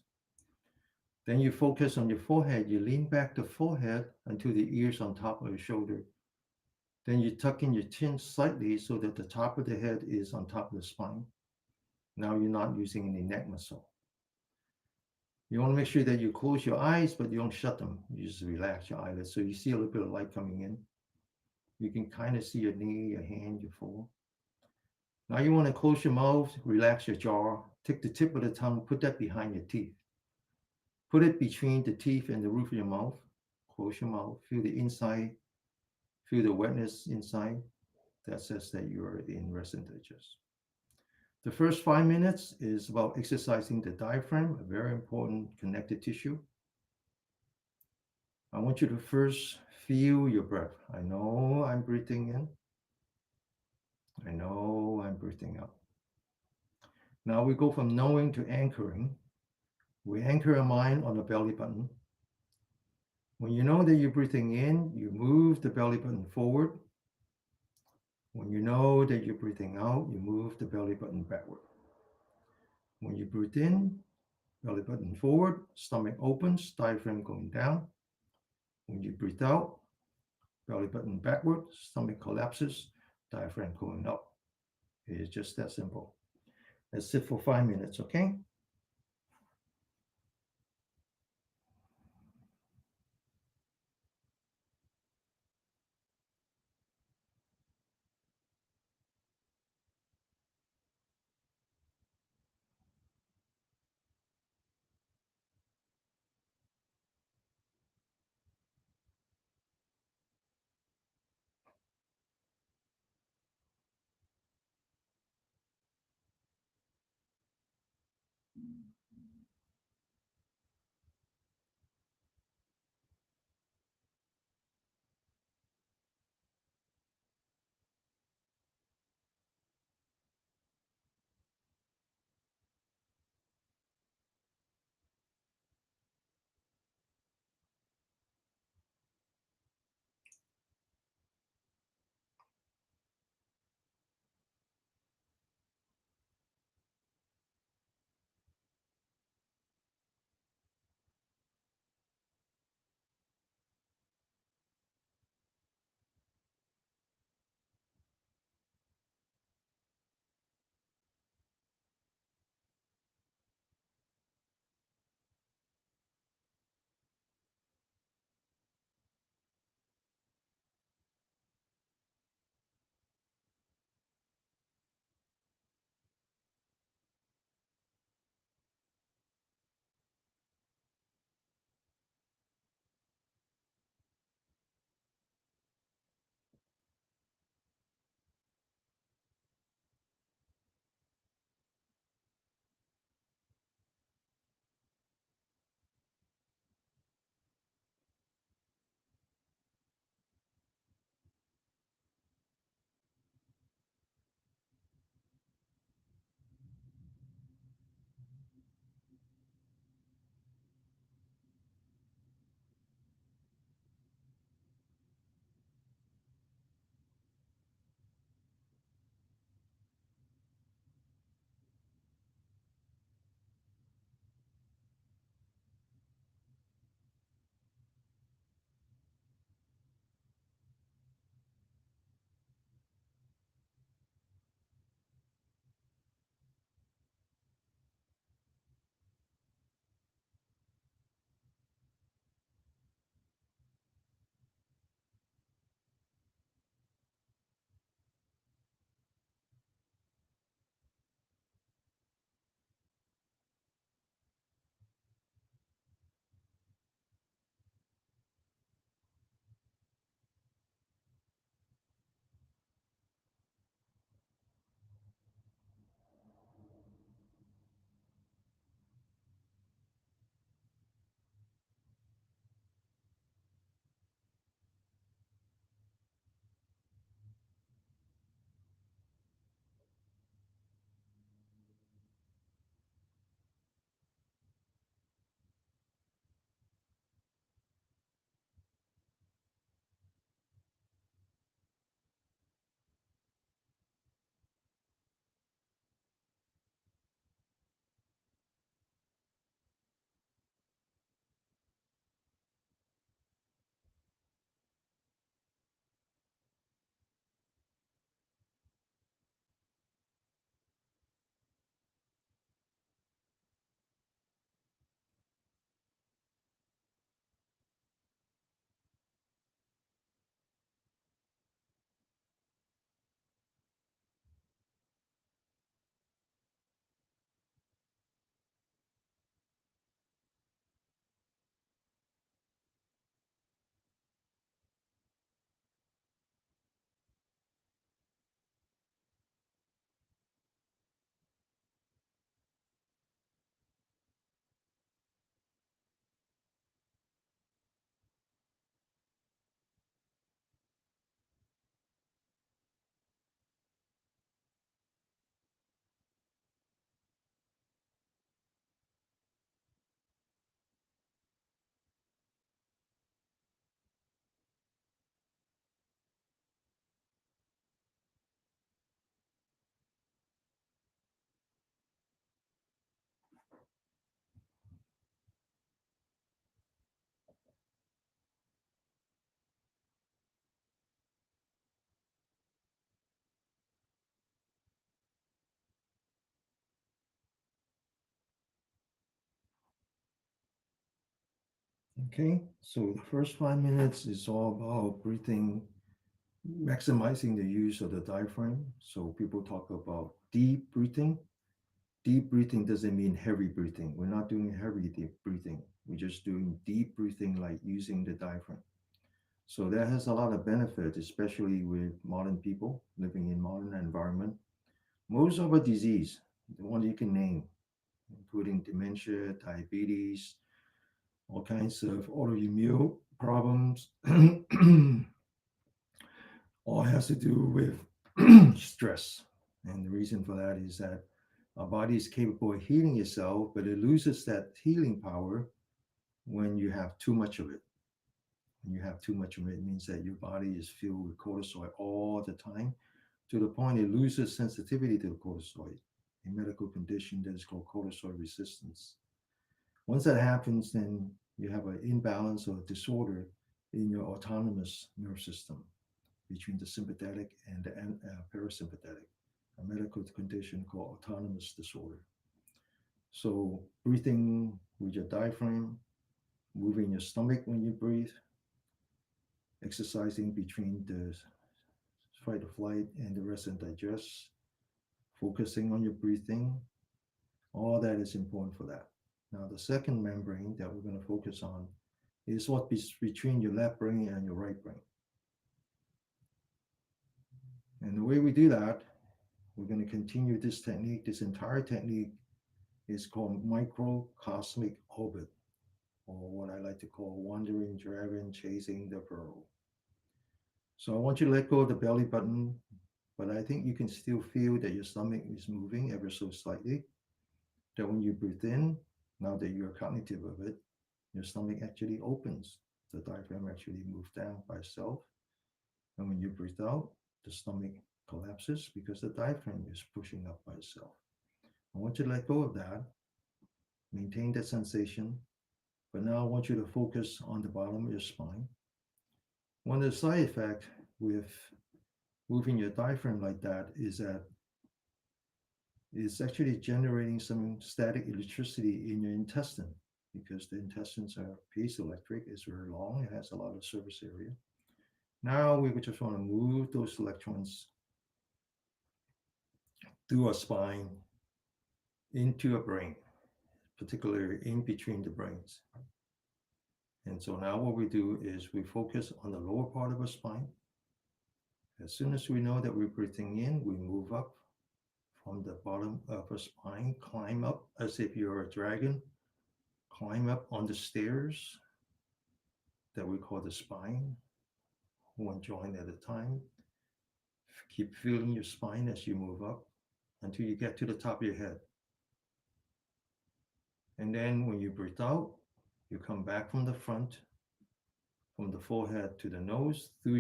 [SPEAKER 1] Then you focus on your forehead. You lean back the forehead until the ears on top of your shoulder. Then you tuck in your chin slightly so that the top of the head is on top of the spine. Now you're not using any neck muscle. You want to make sure that you close your eyes, but you don't shut them. You just relax your eyelids. So you see a little bit of light coming in. You can kind of see your knee, your hand, your foot. Now you want to close your mouth, relax your jaw. Take the tip of the tongue, put that behind your teeth. Put it between the teeth and the roof of your mouth. Close your mouth. Feel the inside. Feel the wetness inside. That says that you are in rest and digest. The first 5 minutes is about exercising the diaphragm, a very important connective tissue. I want you to first feel your breath. I know I'm breathing in. I know I'm breathing out. Now we go from knowing to anchoring. We anchor our mind on the belly button. When you know that you're breathing in, you move the belly button forward. When you know that you're breathing out, you move the belly button backward. When you breathe in, belly button forward, stomach opens, diaphragm going down. When you breathe out, belly button backward, stomach collapses, diaphragm going up. It is just that simple. Let's sit for 5 minutes, okay? Okay, so the first 5 minutes is all about breathing, maximizing the use of the diaphragm. So people talk about deep breathing. Deep breathing doesn't mean heavy breathing. We're not doing heavy deep breathing. We're just doing deep breathing, like using the diaphragm. So that has a lot of benefit, especially with modern people living in modern environment. Most of our disease, the one you can name, including dementia, diabetes, all kinds of autoimmune problems, all has to do with stress. And the reason for that is that our body is capable of healing itself, but it loses that healing power when you have too much of it. When you have too much of it, it means that your body is filled with cortisol all the time, to the point it loses sensitivity to the cortisol, a medical condition that is called cortisol resistance. Once that happens, then you have an imbalance or disorder in your autonomous nerve system between the sympathetic and the parasympathetic, a medical condition called autonomous disorder. So, breathing with your diaphragm, moving your stomach when you breathe, exercising between the fight or flight and the rest and digest, focusing on your breathing, all that is important for that. Now, the second membrane that we're going to focus on is what is between your left brain and your right brain. And the way we do that, we're going to continue this technique. This entire technique is called microcosmic orbit, or what I like to call wandering dragon chasing the pearl. So I want you to let go of the belly button, but I think you can still feel that your stomach is moving ever so slightly. That when you breathe in, now that you're cognitive of it, your stomach actually opens. The diaphragm actually moves down by itself. And when you breathe out, the stomach collapses because the diaphragm is pushing up by itself. I want you to let go of that, maintain that sensation, but now I want you to focus on the bottom of your spine. One of the side effects with moving your diaphragm like that is that it's actually generating some static electricity in your intestine, because the intestines are piezoelectric, it's very long, it has a lot of surface area. Now we just want to move those electrons through our spine into a brain, particularly in between the brains. And so now what we do is we focus on the lower part of our spine. As soon as we know that we're breathing in, we move up from the bottom of our spine, climb up as if you're a dragon, climb up on the stairs that we call the spine, one joint at a time. Keep feeling your spine as you move up until you get to the top of your head. And then when you breathe out, you come back from the front, from the forehead to the nose, through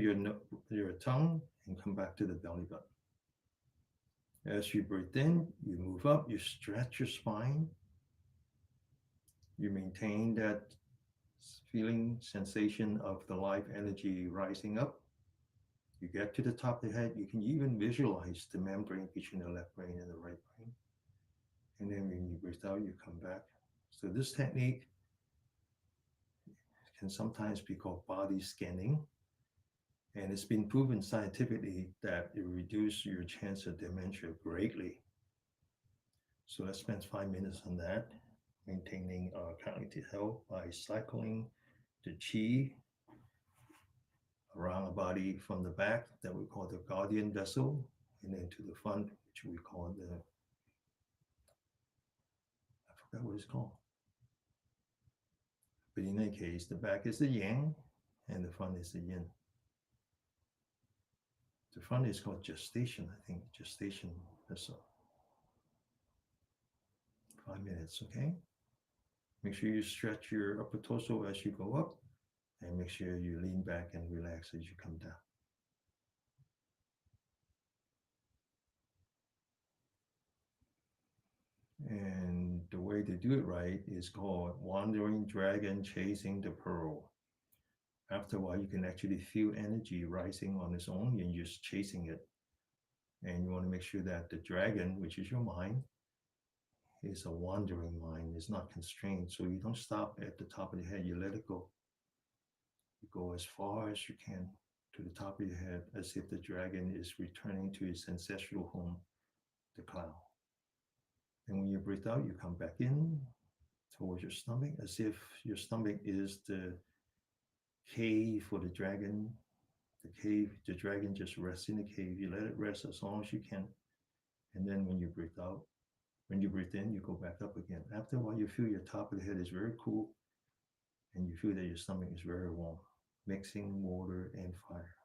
[SPEAKER 1] your tongue, and come back to the belly button. As you breathe in, you move up, you stretch your spine, you maintain that feeling, sensation of the life energy rising up. You get to the top of the head, you can even visualize the membrane between the left brain and the right brain. And then when you breathe out, you come back. So this technique can sometimes be called body scanning. And it's been proven scientifically that it reduces your chance of dementia greatly. So let's spend 5 minutes on that, maintaining our cognitive health by cycling the chi around the body from the back, that we call the guardian vessel, and then to the front, which we call I forgot what it's called. But in any case, the back is the yang and the front is the yin. The front is called gestation, I think. Gestation vessel. 5 minutes, okay? Make sure you stretch your upper torso as you go up, and make sure you lean back and relax as you come down. And the way to do it right is called wandering dragon chasing the pearl. After a while, you can actually feel energy rising on its own, and you're just chasing it. And you want to make sure that the dragon, which is your mind, is a wandering mind, it's not constrained. So you don't stop at the top of the head, you let it go. You go as far as you can to the top of your head, as if the dragon is returning to its ancestral home, the cloud. And when you breathe out, you come back in towards your stomach, as if your stomach is the cave for the dragon. The cave, the dragon just rests in the cave. You let it rest as long as you can. And then when you breathe out, when you breathe in, you go back up again. After a while, you feel your top of the head is very cool, and you feel that your stomach is very warm, mixing water and fire.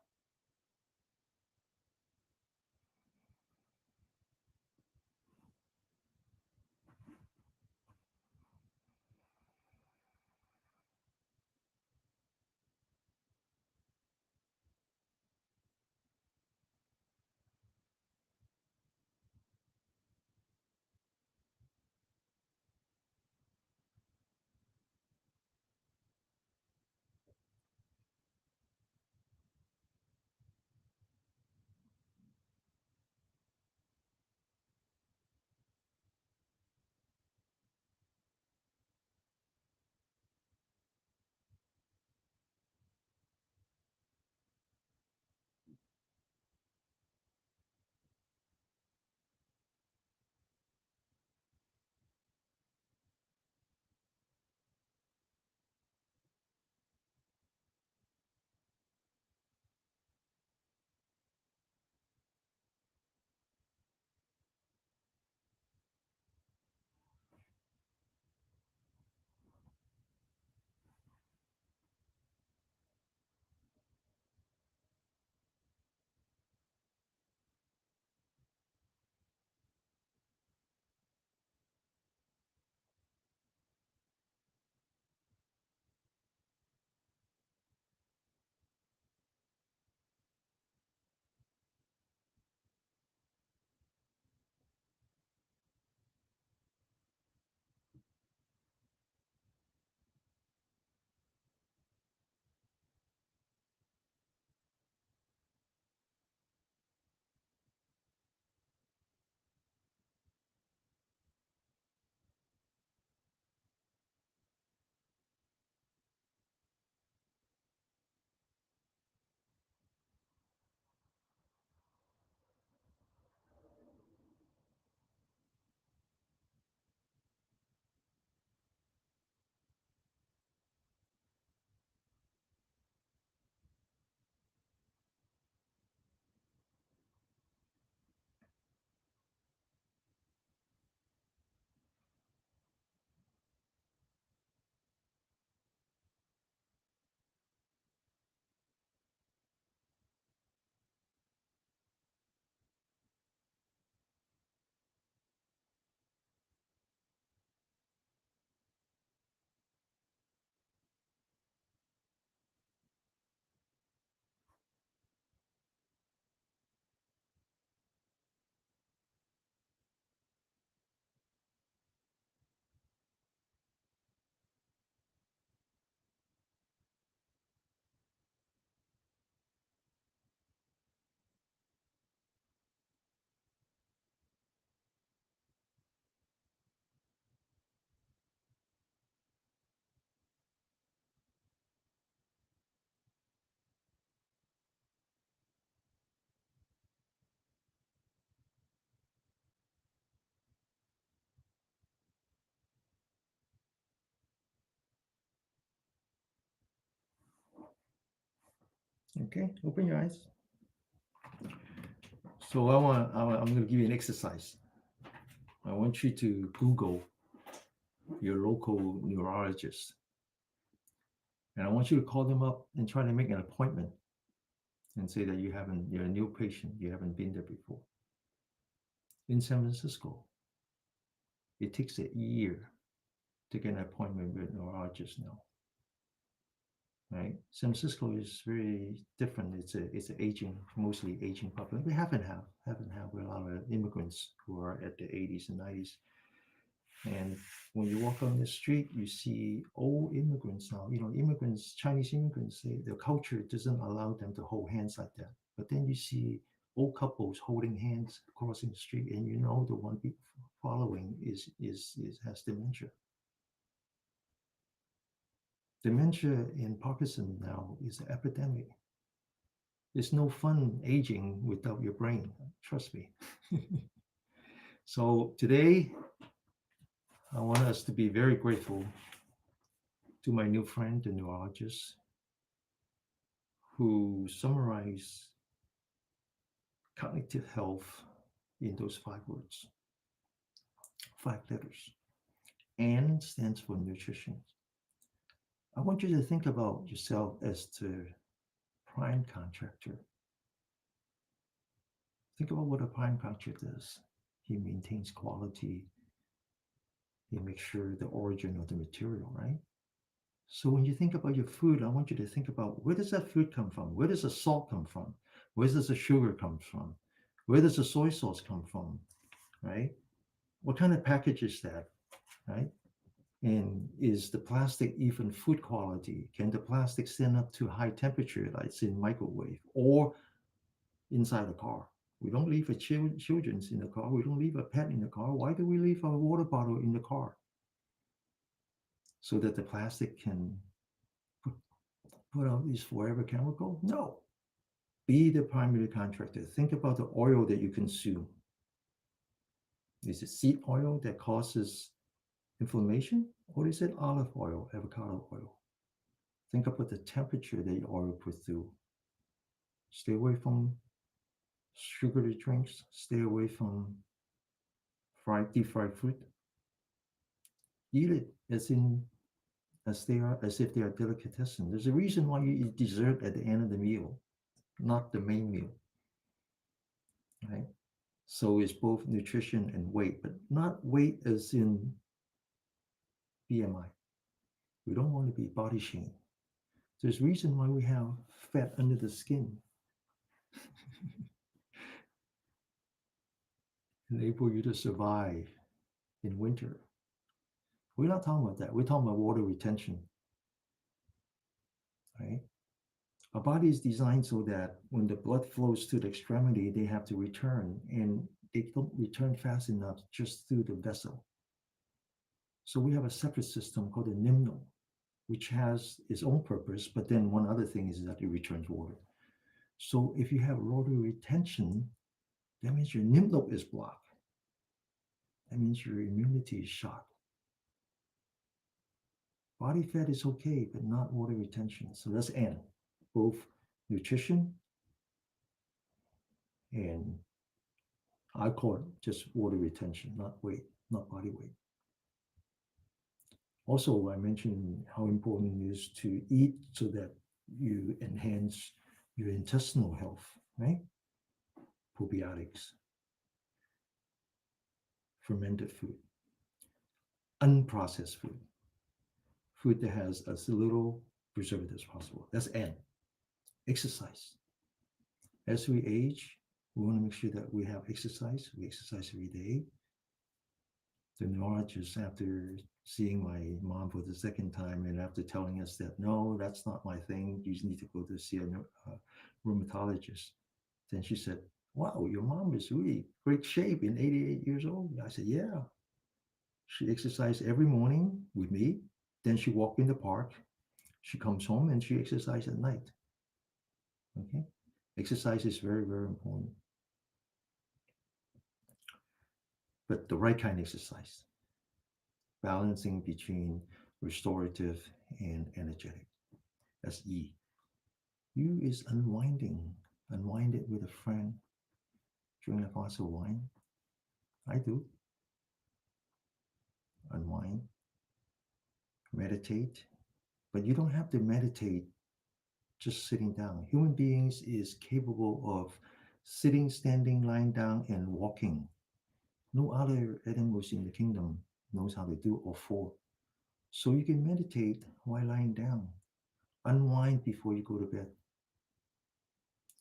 [SPEAKER 1] Okay, open your eyes. So I'm going to give you an exercise. I want you to Google your local neurologist, and I want you to call them up and try to make an appointment and say that you're a new patient, you haven't been there before. In San Francisco, it takes a year to get an appointment with a neurologist now. Right? San Francisco is very different. It's an aging, mostly aging population. We haven't have a lot of immigrants who are at the 80s and 90s. And when you walk on the street, you see old immigrants now. You know, immigrants, Chinese immigrants, their culture doesn't allow them to hold hands like that. But then you see old couples holding hands crossing the street, and you know the one following is has dementia. Dementia and Parkinson now is an epidemic. It's no fun aging without your brain. Trust me. So today, I want us to be very grateful to my new friend, the neurologist, who summarized cognitive health in those 5 words, 5 letters. N stands for nutrition. I want you to think about yourself as the prime contractor. Think about what a prime contractor does. He maintains quality. He makes sure the origin of the material, right? So when you think about your food, I want you to think about, where does that food come from? Where does the salt come from? Where does the sugar come from? Where does the soy sauce come from? Right? What kind of package is that? Right? And is the plastic even food quality? Can the plastic stand up to high temperature, like it's in microwave or inside a car? We don't leave a children's in the car. We don't leave a pet in the car. Why do we leave our water bottle in the car? So that the plastic can put out these forever chemical? No. Be the primary contractor. Think about the oil that you consume. Is it seed oil that causes inflammation? Or is it olive oil, avocado oil? Think about the temperature that your oil put through. Stay away from sugary drinks. Stay away from deep fried food. Eat it as if they are delicatessen. There's a reason why you eat dessert at the end of the meal, not the main meal, right? So it's both nutrition and weight, but not weight as in BMI. We don't want to be body shamed. There's reason why we have fat under the skin, enable you to survive in winter. We're not talking about that. We're talking about water retention, right? Our body is designed so that when the blood flows to the extremity, they have to return, and they don't return fast enough just through the vessel. So we have a separate system called the nimno, which has its own purpose, but then one other thing is that it returns water. So if you have water retention, that means your nimno is blocked. That means your immunity is shot. Body fat is okay, but not water retention. So that's N, both nutrition and I call it just water retention, not weight, not body weight. Also, I mentioned how important it is to eat so that you enhance your intestinal health, right? Probiotics, fermented food, unprocessed food, food that has as little preservatives as possible. That's N. Exercise. As we age, we want to make sure that we have exercise. We exercise every day. The neurologist, after seeing my mom for the second time and after telling us that, no, that's not my thing, you need to go to see a rheumatologist. Then she said, wow, your mom is really great shape in 88 years old. I said, yeah. She exercised every morning with me. Then she walked in the park. She comes home and she exercises at night. Okay. Exercise is very, very important. But the right kind of exercise, balancing between restorative and energetic. That's E. U is unwinding. Unwind it with a friend. Drink a glass of wine. I do. Unwind. Meditate. But you don't have to meditate just sitting down. Human beings is capable of sitting, standing, lying down, and walking. No other animals in the kingdom knows how to do all four. So you can meditate while lying down. Unwind before you go to bed.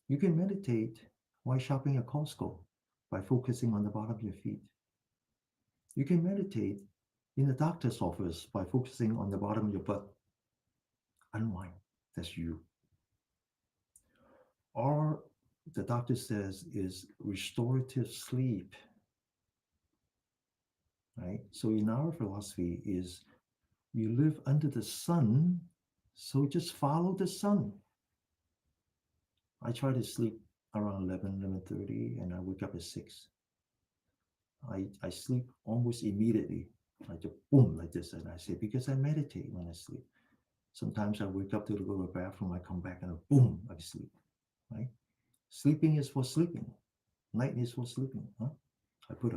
[SPEAKER 1] You can meditate while shopping at Costco by focusing on the bottom of your feet. You can meditate in the doctor's office by focusing on the bottom of your butt. Unwind. That's you. Or the doctor says is restorative sleep. Right? So in our philosophy is you live under the sun So just follow the sun. I try to sleep around 11:30, and I wake up at 6. I sleep almost immediately. I just boom like this, and I say, because I meditate when I sleep. Sometimes I wake up to go to the bathroom, I come back and boom, I sleep. Right? Sleeping is for sleeping. Night is for sleeping. Huh? I put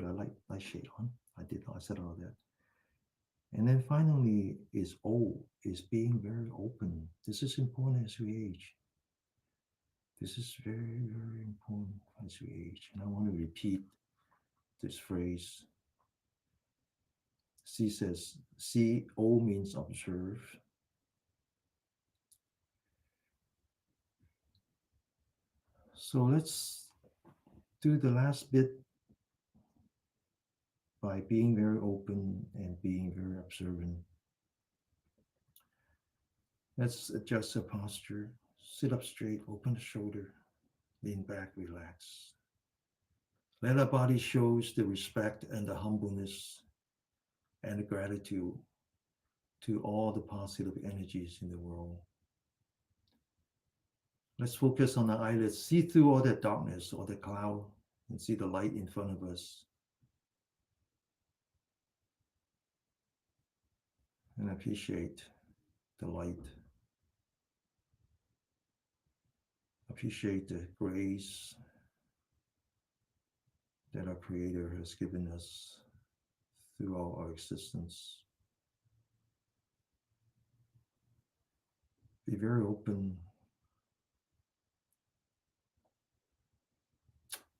[SPEAKER 1] a light shade on. I said all that. And then finally is being very open. This is important as we age. This is very, very important as we age. And I want to repeat this phrase. C says, C, O means observe. So let's do the last bit by being very open and being very observant. Let's adjust the posture. Sit up straight, open the shoulder, lean back, relax. Let our body shows the respect and the humbleness and the gratitude to all the positive energies in the world. Let's focus on the eyelids. See through all that darkness or the cloud and see the light in front of us. And appreciate the light. Appreciate the grace that our Creator has given us throughout our existence. Be very open.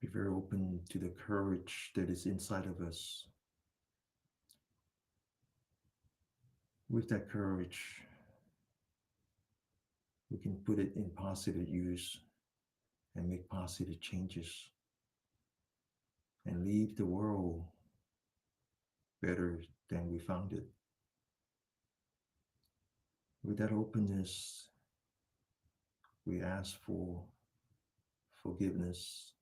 [SPEAKER 1] Be very open to the courage that is inside of us. With that courage, we can put it in positive use and make positive changes and leave the world better than we found it. With that openness, we ask for forgiveness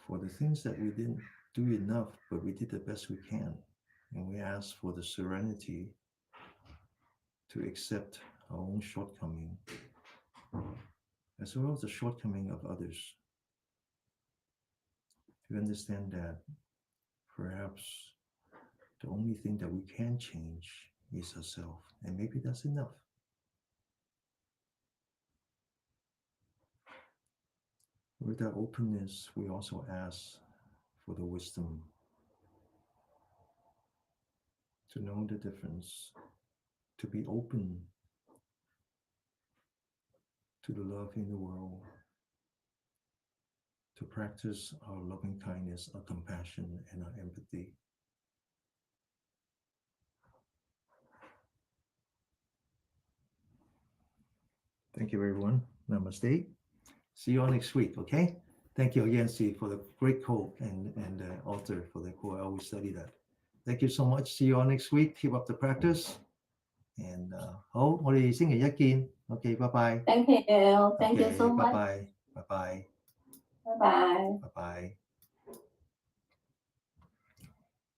[SPEAKER 1] for the things that we didn't do enough, but we did the best we can. And we ask for the serenity to accept our own shortcoming, as well as the shortcoming of others. To understand that perhaps the only thing that we can change is ourselves, and maybe that's enough. With that openness, we also ask for the wisdom to know the difference, to be open to the love in the world, to practice our loving kindness, our compassion, and our empathy. Thank you, everyone. Namaste. See you all next week, okay? Thank you again, Steve, for the great quote and author for the quote. I always study that. Thank you so much. See you all next week. Keep up the practice. And 好，我哋星期一見。OK，拜拜。
[SPEAKER 2] Thank you. Thank you so
[SPEAKER 1] OK，拜
[SPEAKER 2] much.
[SPEAKER 1] 拜，拜拜，Bye
[SPEAKER 2] bye.
[SPEAKER 1] 拜拜。